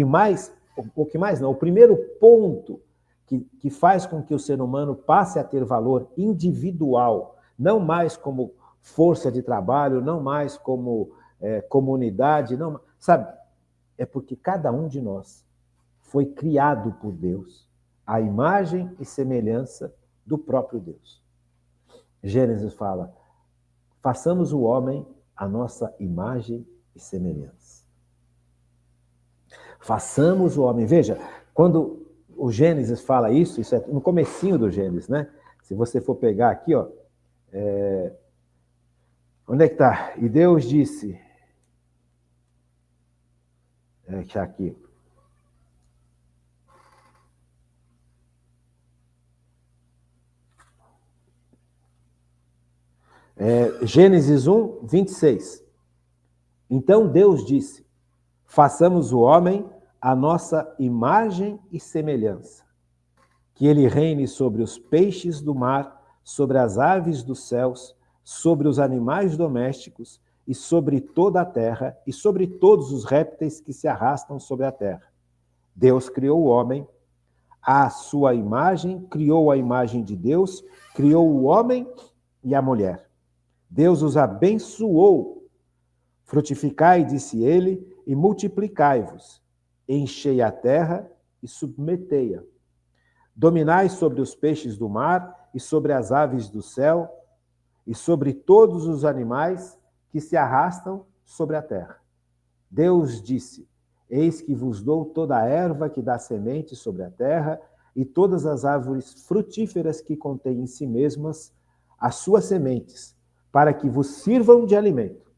primeiro ponto que faz com que o ser humano passe a ter valor individual, não mais como força de trabalho, não mais como comunidade, não, sabe? É porque cada um de nós foi criado por Deus, à imagem e semelhança do próprio Deus. Gênesis fala, façamos o homem à nossa imagem e semelhança. Façamos o homem. Veja, quando o Gênesis fala isso é no comecinho do Gênesis, né? Se você for pegar aqui, ó, onde é que está? E Deus disse, deixa aqui. Gênesis 1, 26. Então Deus disse, façamos o homem à nossa imagem e semelhança, que ele reine sobre os peixes do mar, sobre as aves dos céus, sobre os animais domésticos e sobre toda a terra e sobre todos os répteis que se arrastam sobre a terra. Deus criou o homem, à sua imagem, criou a imagem de Deus, criou o homem e a mulher. Deus os abençoou. Frutificai, disse ele, e multiplicai-vos. Enchei a terra e submetei-a. Dominai sobre os peixes do mar e sobre as aves do céu e sobre todos os animais que se arrastam sobre a terra. Deus disse, eis que vos dou toda a erva que dá semente sobre a terra e todas as árvores frutíferas que contêm em si mesmas as suas sementes, para que vos sirvam de alimento.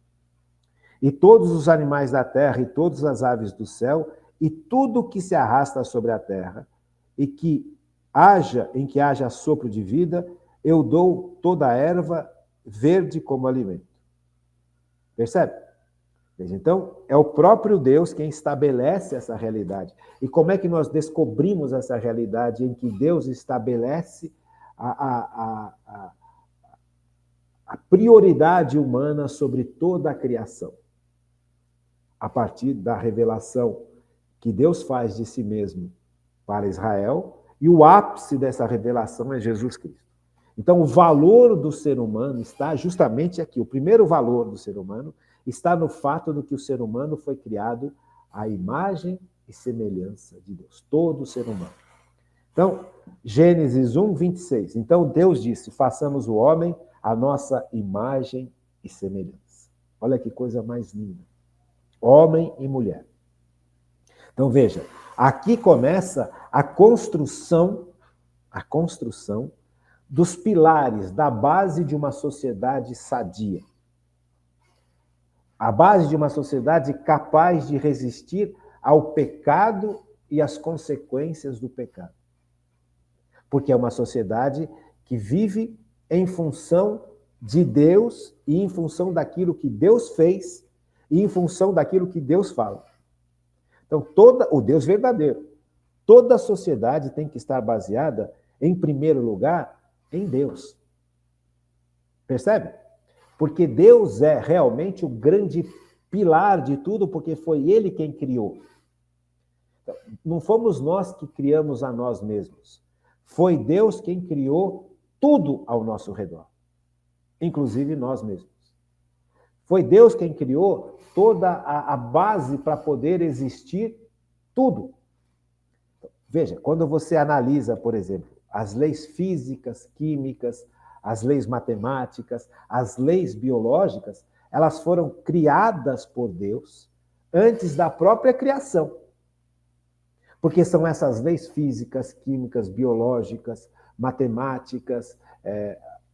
E todos os animais da terra e todas as aves do céu e tudo que se arrasta sobre a terra e em que haja sopro de vida, eu dou toda a erva verde como alimento. Percebe? Então, é o próprio Deus quem estabelece essa realidade. E como é que nós descobrimos essa realidade em que Deus estabelece a prioridade humana sobre toda a criação? A partir da revelação que Deus faz de si mesmo para Israel, e o ápice dessa revelação é Jesus Cristo. Então, o valor do ser humano está justamente aqui. O primeiro valor do ser humano está no fato de que o ser humano foi criado à imagem e semelhança de Deus. Todo ser humano. Então, Gênesis 1, 26. Então, Deus disse, façamos o homem à nossa imagem e semelhança. Olha que coisa mais linda. Homem e mulher. Então, veja, aqui começa a construção dos pilares da base de uma sociedade sadia. A base de uma sociedade capaz de resistir ao pecado e às consequências do pecado. Porque é uma sociedade que vive em função de Deus e em função daquilo que Deus fez e em função daquilo que Deus fala. Então, o Deus verdadeiro. Toda a sociedade tem que estar baseada, em primeiro lugar, em Deus. Percebe? Porque Deus é realmente o grande pilar de tudo, porque foi Ele quem criou. Então, não fomos nós que criamos a nós mesmos. Foi Deus quem criou tudo ao nosso redor, inclusive nós mesmos. Foi Deus quem criou toda a base para poder existir tudo. Veja, quando você analisa, por exemplo, as leis físicas, químicas, as leis matemáticas, as leis biológicas, elas foram criadas por Deus antes da própria criação. Porque são essas leis físicas, químicas, biológicas, matemáticas,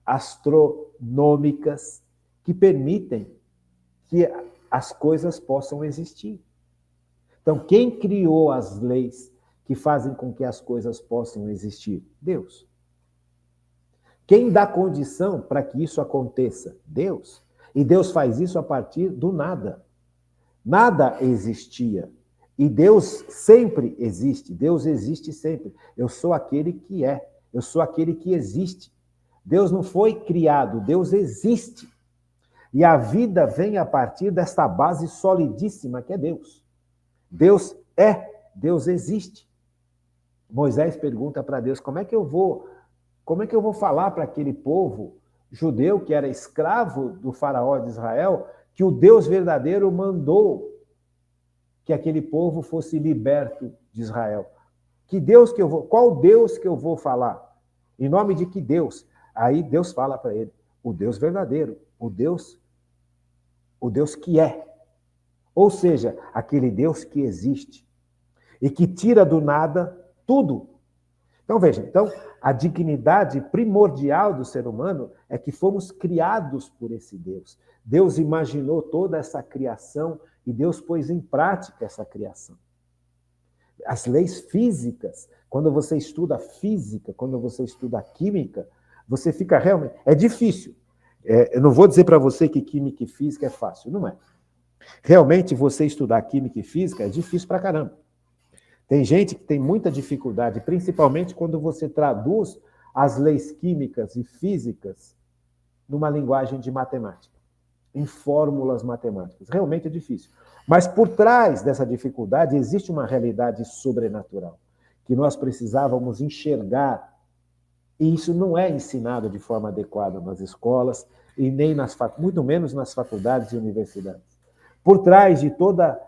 astronômicas, que permitem que as coisas possam existir. Então, quem criou as leis que fazem com que as coisas possam existir? Deus. Quem dá condição para que isso aconteça? Deus. E Deus faz isso a partir do nada. Nada existia. E Deus sempre existe. Deus existe sempre. Eu sou aquele que é. Eu sou aquele que existe. Deus não foi criado, Deus existe. E a vida vem a partir desta base solidíssima que é Deus. Deus é, Deus existe. Moisés pergunta para Deus, como é que eu vou falar para aquele povo judeu que era escravo do faraó de Israel, que o Deus verdadeiro mandou que aquele povo fosse liberto de Israel? Qual Deus que eu vou falar? Em nome de que Deus? Aí Deus fala para ele, o Deus verdadeiro, o Deus que é. Ou seja, aquele Deus que existe. e que tira do nada tudo. Então, veja, a dignidade primordial do ser humano é que fomos criados por esse Deus. Deus imaginou toda essa criação e Deus pôs em prática essa criação. As leis físicas, quando você estuda física, quando você estuda química, você fica realmente... É difícil. Eu não vou dizer para você que química e física é fácil, não é. Realmente, você estudar química e física é difícil pra caramba. Tem gente que tem muita dificuldade, principalmente quando você traduz as leis químicas e físicas numa linguagem de matemática, em fórmulas matemáticas. Realmente é difícil. Mas por trás dessa dificuldade existe uma realidade sobrenatural, que nós precisávamos enxergar, e isso não é ensinado de forma adequada nas escolas, e nem muito menos nas faculdades e universidades. Por trás de toda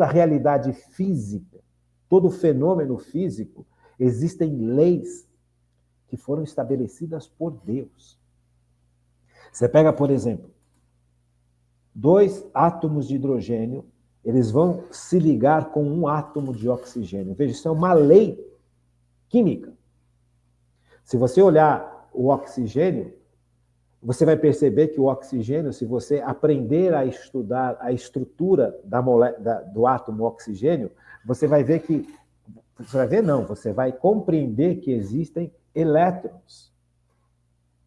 a realidade física, todo fenômeno físico, existem leis que foram estabelecidas por Deus. Você pega, por exemplo, 2 átomos de hidrogênio, eles vão se ligar com 1 átomo de oxigênio. Veja, isso é uma lei química. Se você olhar o oxigênio, você vai perceber que o oxigênio, se você aprender a estudar a estrutura do átomo oxigênio, você vai ver que... Você vai ver, não, você vai compreender que existem elétrons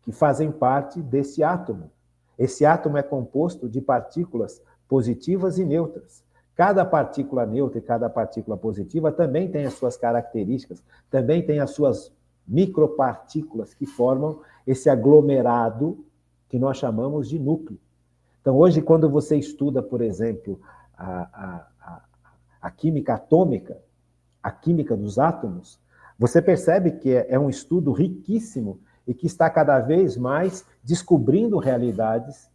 que fazem parte desse átomo. Esse átomo é composto de partículas positivas e neutras. Cada partícula neutra e cada partícula positiva também tem as suas características, também tem as suas micropartículas que formam esse aglomerado que nós chamamos de núcleo. Então, hoje, quando você estuda, por exemplo, a química atômica, a química dos átomos, você percebe que é um estudo riquíssimo e que está cada vez mais descobrindo realidades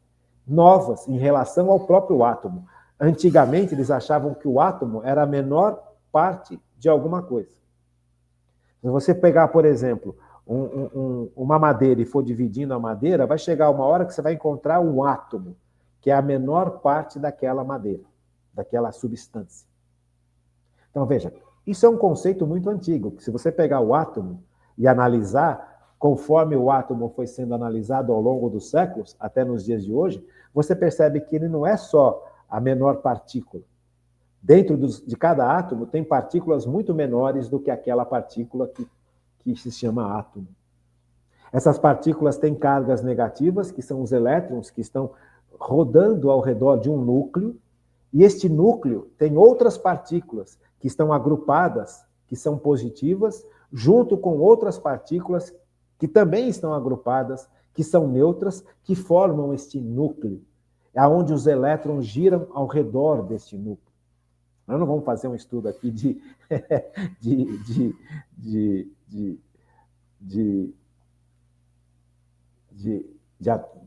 novas em relação ao próprio átomo. Antigamente, eles achavam que o átomo era a menor parte de alguma coisa. Se você pegar, por exemplo, uma madeira e for dividindo a madeira, vai chegar uma hora que você vai encontrar um átomo, que é a menor parte daquela madeira, daquela substância. Então, veja, isso é um conceito muito antigo, que se você pegar o átomo e analisar, conforme o átomo foi sendo analisado ao longo dos séculos, até nos dias de hoje, você percebe que ele não é só a menor partícula. Dentro de cada átomo tem partículas muito menores do que aquela partícula que se chama átomo. Essas partículas têm cargas negativas, que são os elétrons que estão rodando ao redor de um núcleo, e este núcleo tem outras partículas que estão agrupadas, que são positivas, junto com outras partículas que também estão agrupadas, que são neutras, que formam este núcleo, onde os elétrons giram ao redor deste núcleo. Nós não vamos fazer um estudo aqui de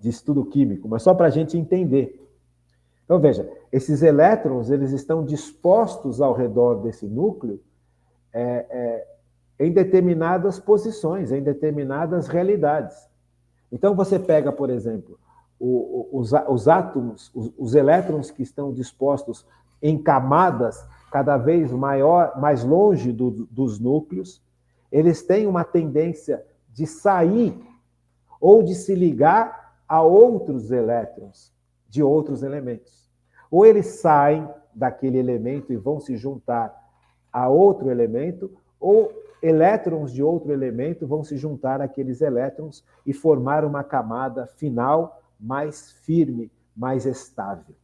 estudo químico, mas só para a gente entender. Então, veja, esses elétrons eles estão dispostos ao redor desse núcleo em determinadas posições, em determinadas realidades. Então, você pega, por exemplo, os átomos, os elétrons que estão dispostos em camadas cada vez mais longe dos núcleos, eles têm uma tendência de sair ou de se ligar a outros elétrons de outros elementos. Ou eles saem daquele elemento e vão se juntar a outro elemento, ou elétrons de outro elemento vão se juntar àqueles elétrons e formar uma camada final mais firme, mais estável.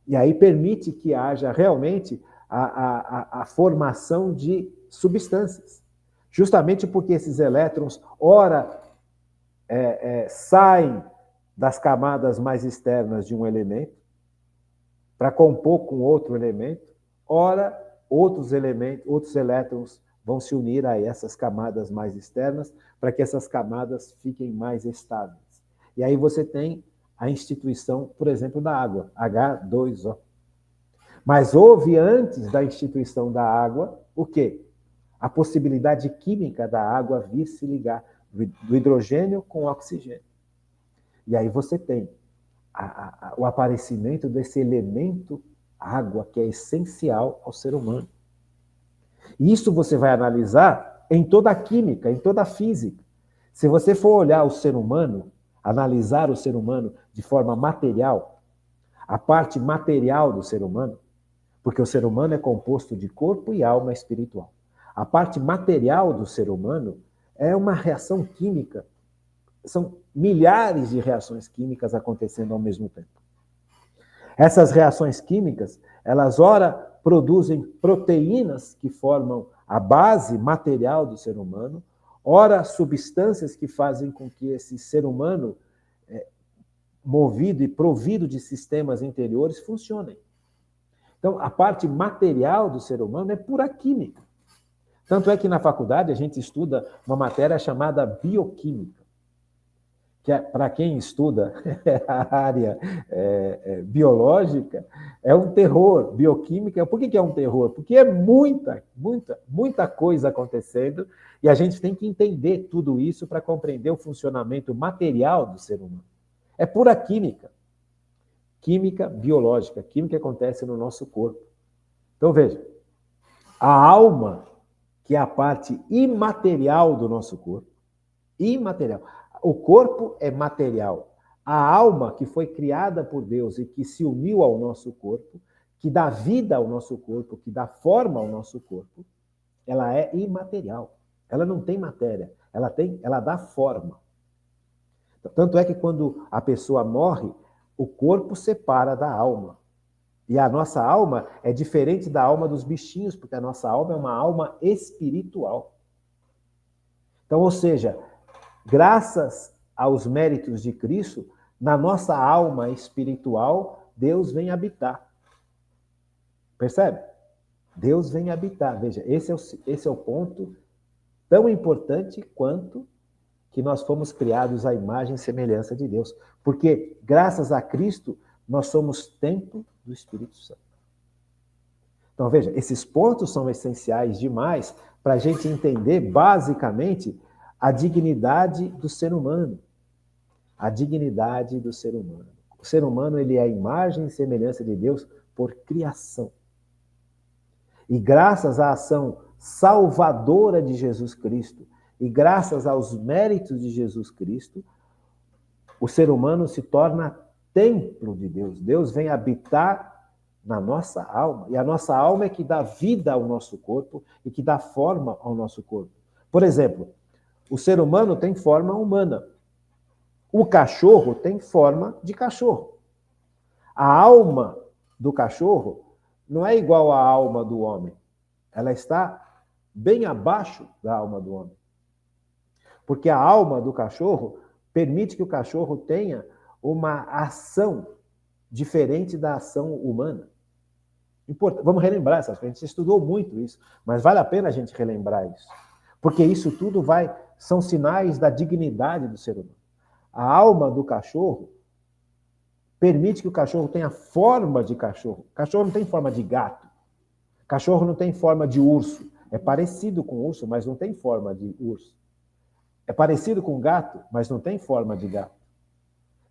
E aí permite que haja realmente a formação de substâncias. Justamente porque esses elétrons, ora, saem das camadas mais externas de um elemento para compor com outro elemento, ora, outros elétrons vão se unir a essas camadas mais externas para que essas camadas fiquem mais estáveis. E aí você tem a instituição, por exemplo, da água, H2O. Mas houve, antes da instituição da água, o quê? A possibilidade química da água vir se ligar do hidrogênio com o oxigênio. E aí você tem o aparecimento desse elemento água, que é essencial ao ser humano. E isso você vai analisar em toda a química, em toda a física. Se você for olhar o ser humano, analisar o ser humano de forma material, a parte material do ser humano, porque o ser humano é composto de corpo e alma espiritual. A parte material do ser humano é uma reação química. São milhares de reações químicas acontecendo ao mesmo tempo. Essas reações químicas, elas ora produzem proteínas que formam a base material do ser humano, ora substâncias que fazem com que esse ser humano, movido e provido de sistemas interiores, funcionem. Então, a parte material do ser humano é pura química. Tanto é que na faculdade a gente estuda uma matéria chamada bioquímica, que para quem estuda a área biológica, é um terror. Bioquímica, por que é um terror? Porque é muita coisa acontecendo e a gente tem que entender tudo isso para compreender o funcionamento material do ser humano. É pura química. Química biológica, química que acontece no nosso corpo. Então, veja, a alma, que é a parte imaterial do nosso corpo, imaterial. O corpo é material. A alma, que foi criada por Deus e que se uniu ao nosso corpo, que dá vida ao nosso corpo, que dá forma ao nosso corpo, ela é imaterial. Ela não tem matéria, ela dá forma. Tanto é que quando a pessoa morre, o corpo separa da alma. E a nossa alma é diferente da alma dos bichinhos, porque a nossa alma é uma alma espiritual. Então, ou seja, graças aos méritos de Cristo, na nossa alma espiritual, Deus vem habitar. Percebe? Deus vem habitar. Veja, esse é o ponto tão importante quanto que nós fomos criados à imagem e semelhança de Deus. Porque, graças a Cristo, nós somos templo do Espírito Santo. Então, veja, esses pontos são essenciais demais para a gente entender, basicamente, a dignidade do ser humano. A dignidade do ser humano. O ser humano, ele é a imagem e semelhança de Deus por criação. E graças à ação salvadora de Jesus Cristo, e graças aos méritos de Jesus Cristo, o ser humano se torna templo de Deus. Deus vem habitar na nossa alma. E a nossa alma é que dá vida ao nosso corpo e que dá forma ao nosso corpo. Por exemplo, o ser humano tem forma humana. O cachorro tem forma de cachorro. A alma do cachorro não é igual à alma do homem. Ela está bem abaixo da alma do homem. Porque a alma do cachorro permite que o cachorro tenha uma ação diferente da ação humana. Vamos relembrar essas coisas. A gente estudou muito isso, mas vale a pena a gente relembrar isso. Porque isso tudo são sinais da dignidade do ser humano. A alma do cachorro permite que o cachorro tenha forma de cachorro. O cachorro não tem forma de gato. O cachorro não tem forma de urso. É parecido com urso, mas não tem forma de urso. É parecido com gato, mas não tem forma de gato.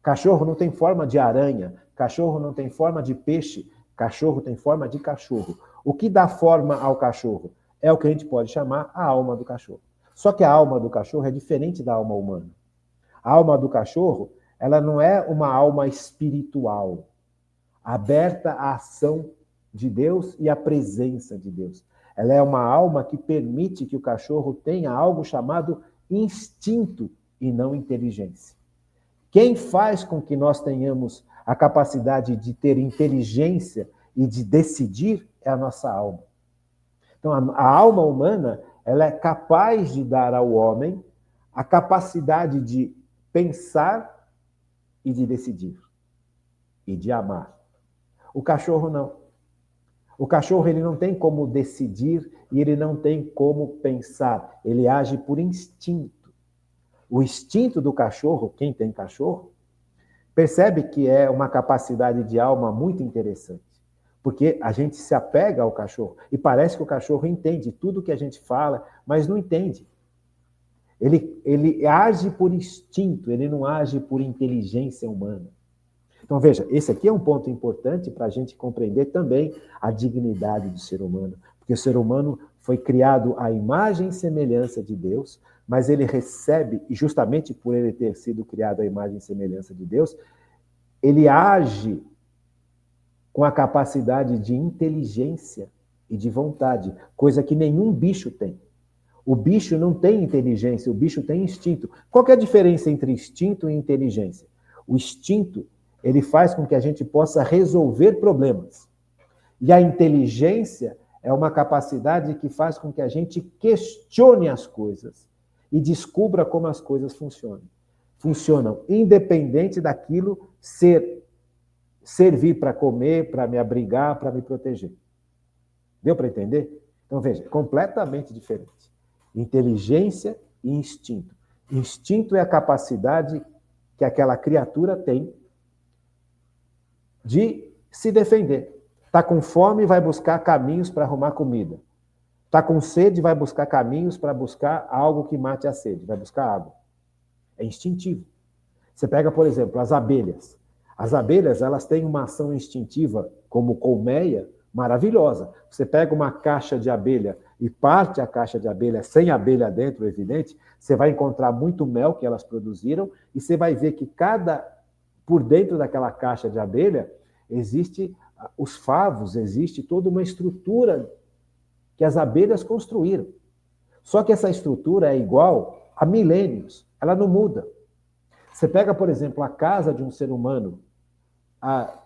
Cachorro não tem forma de aranha. Cachorro não tem forma de peixe. Cachorro tem forma de cachorro. O que dá forma ao cachorro é o que a gente pode chamar a alma do cachorro. Só que a alma do cachorro é diferente da alma humana. A alma do cachorro, ela não é uma alma espiritual, aberta à ação de Deus e à presença de Deus. Ela é uma alma que permite que o cachorro tenha algo chamado instinto e não inteligência. Quem faz com que nós tenhamos a capacidade de ter inteligência e de decidir é a nossa alma. Então, a alma humana, ela é capaz de dar ao homem a capacidade de pensar e de decidir e de amar. O cachorro não. O cachorro, ele não tem como decidir e ele não tem como pensar. Ele age por instinto. O instinto do cachorro, quem tem cachorro, percebe que é uma capacidade de alma muito interessante. Porque a gente se apega ao cachorro e parece que o cachorro entende tudo que a gente fala, mas não entende. Ele age por instinto, ele não age por inteligência humana. Então, veja, esse aqui é um ponto importante para a gente compreender também a dignidade do ser humano. Porque o ser humano foi criado à imagem e semelhança de Deus, mas ele recebe, e justamente por ele ter sido criado à imagem e semelhança de Deus, ele age com a capacidade de inteligência e de vontade, coisa que nenhum bicho tem. O bicho não tem inteligência, o bicho tem instinto. Qual que é a diferença entre instinto e inteligência? O instinto, ele faz com que a gente possa resolver problemas. E a inteligência é uma capacidade que faz com que a gente questione as coisas e descubra como as coisas funcionam. Funcionam independente daquilo servir para comer, para me abrigar, para me proteger. Deu para entender? Então, veja, completamente diferente. Inteligência e instinto. Instinto é a capacidade que aquela criatura tem de se defender. Está com fome, vai buscar caminhos para arrumar comida. Está com sede, vai buscar caminhos para buscar algo que mate a sede. Vai buscar água. É instintivo. Você pega, por exemplo, as abelhas. As abelhas, elas têm uma ação instintiva, como colmeia, maravilhosa. Você pega uma caixa de abelha e parte a caixa de abelha sem abelha dentro, evidente, você vai encontrar muito mel que elas produziram e você vai ver que por dentro daquela caixa de abelha, existe os favos, existe toda uma estrutura que as abelhas construíram. Só que essa estrutura é igual há milênios, ela não muda. Você pega, por exemplo, a casa de um ser humano há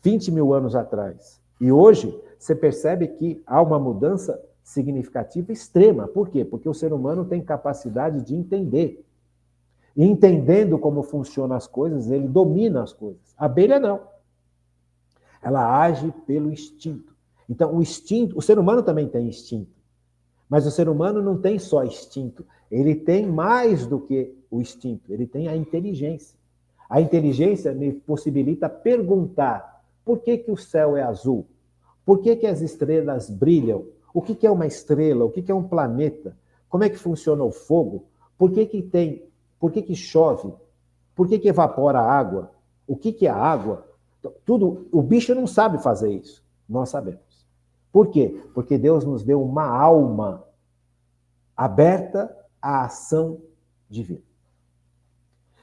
20 mil anos atrás, e hoje você percebe que há uma mudança significativa extrema. Por quê? Porque o ser humano tem capacidade de entender. E entendendo como funcionam as coisas, ele domina as coisas. A abelha não. Ela age pelo instinto. Então, o ser humano também tem instinto. Mas o ser humano não tem só instinto. Ele tem mais do que o instinto. Ele tem a inteligência. A inteligência me possibilita perguntar: por que o céu é azul? Por que as estrelas brilham? O que é uma estrela? O que é um planeta? Como é que funciona o fogo? Por que chove? Por que evapora a água? O que é a água? Tudo, o bicho não sabe fazer isso. Nós sabemos. Por quê? Porque Deus nos deu uma alma aberta à ação divina.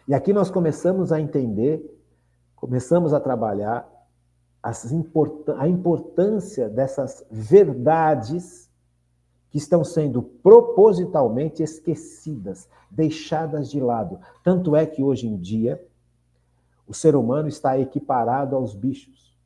E aqui nós começamos a entender, começamos a trabalhar a importância dessas verdades que estão sendo propositalmente esquecidas, deixadas de lado. Tanto é que hoje em dia o ser humano está equiparado aos bichos.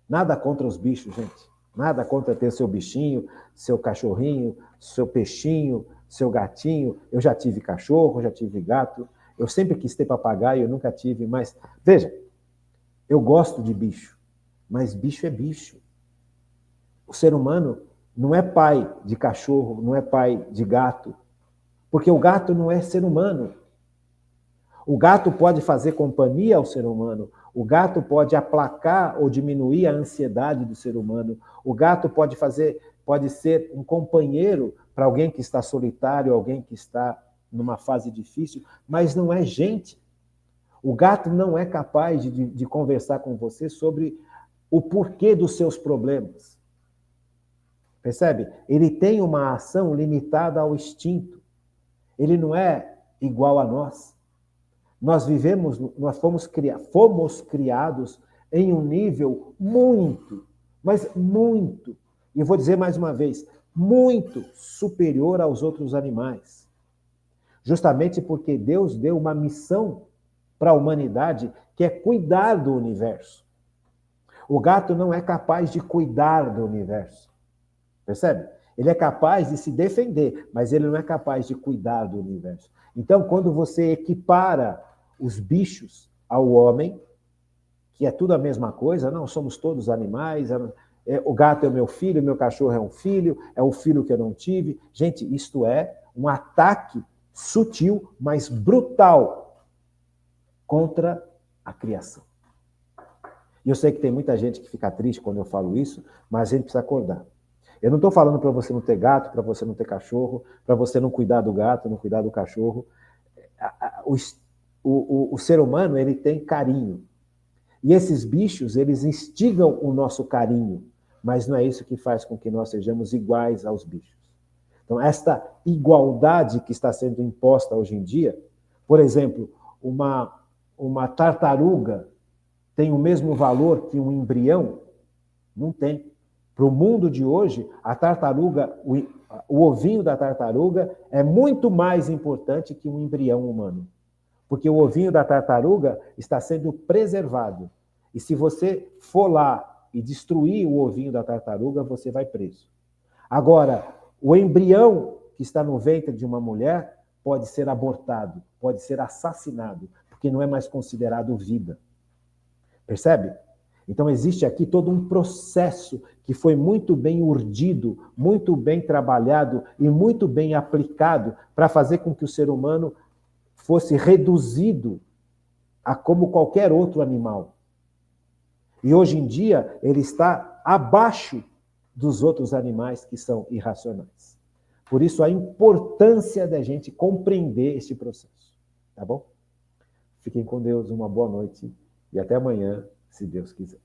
Nada contra os bichos, gente. Nada contra ter seu bichinho, seu cachorrinho, seu peixinho, seu gatinho. Eu já tive cachorro, já tive gato. Eu sempre quis ter papagaio, eu nunca tive, mas... Veja, eu gosto de bicho, mas bicho é bicho. O ser humano não é pai de cachorro, não é pai de gato, porque o gato não é ser humano. O gato pode fazer companhia ao ser humano, o gato pode aplacar ou diminuir a ansiedade do ser humano, o gato pode ser um companheiro para alguém que está solitário, alguém que está numa fase difícil, mas não é gente. O gato não é capaz de conversar com você sobre o porquê dos seus problemas. Percebe? Ele tem uma ação limitada ao instinto. Ele não é igual a nós. Nós fomos criados em um nível muito, mas muito, e vou dizer mais uma vez, muito superior aos outros animais. Justamente porque Deus deu uma missão para a humanidade, que é cuidar do universo. O gato não é capaz de cuidar do universo. Percebe? Ele é capaz de se defender, mas ele não é capaz de cuidar do universo. Então, quando você equipara os bichos ao homem, que é tudo a mesma coisa, não, somos todos animais, o gato é o meu cachorro é um filho que eu não tive. Gente, isto é um ataque sutil, mas brutal contra a criação. E eu sei que tem muita gente que fica triste quando eu falo isso, mas a gente precisa acordar. Eu não estou falando para você não ter gato, para você não ter cachorro, para você não cuidar do gato, não cuidar do cachorro. O ser humano, ele tem carinho. E esses bichos, eles instigam o nosso carinho. mas não é isso que faz com que nós sejamos iguais aos bichos. Então, esta igualdade que está sendo imposta hoje em dia, por exemplo, uma tartaruga tem o mesmo valor que um embrião? Não tem. Para o mundo de hoje, a tartaruga, o ovinho da tartaruga é muito mais importante que um embrião humano. Porque o ovinho da tartaruga está sendo preservado. E se você for lá e destruir o ovinho da tartaruga, você vai preso. Agora, o embrião que está no ventre de uma mulher pode ser abortado, pode ser assassinado, porque não é mais considerado vida. Percebe? Então, existe aqui todo um processo que foi muito bem urdido, muito bem trabalhado e muito bem aplicado para fazer com que o ser humano fosse reduzido a como qualquer outro animal. E hoje em dia, ele está abaixo dos outros animais que são irracionais. Por isso, a importância da gente compreender este processo. Tá bom? Fiquem com Deus, uma boa noite e até amanhã, se Deus quiser.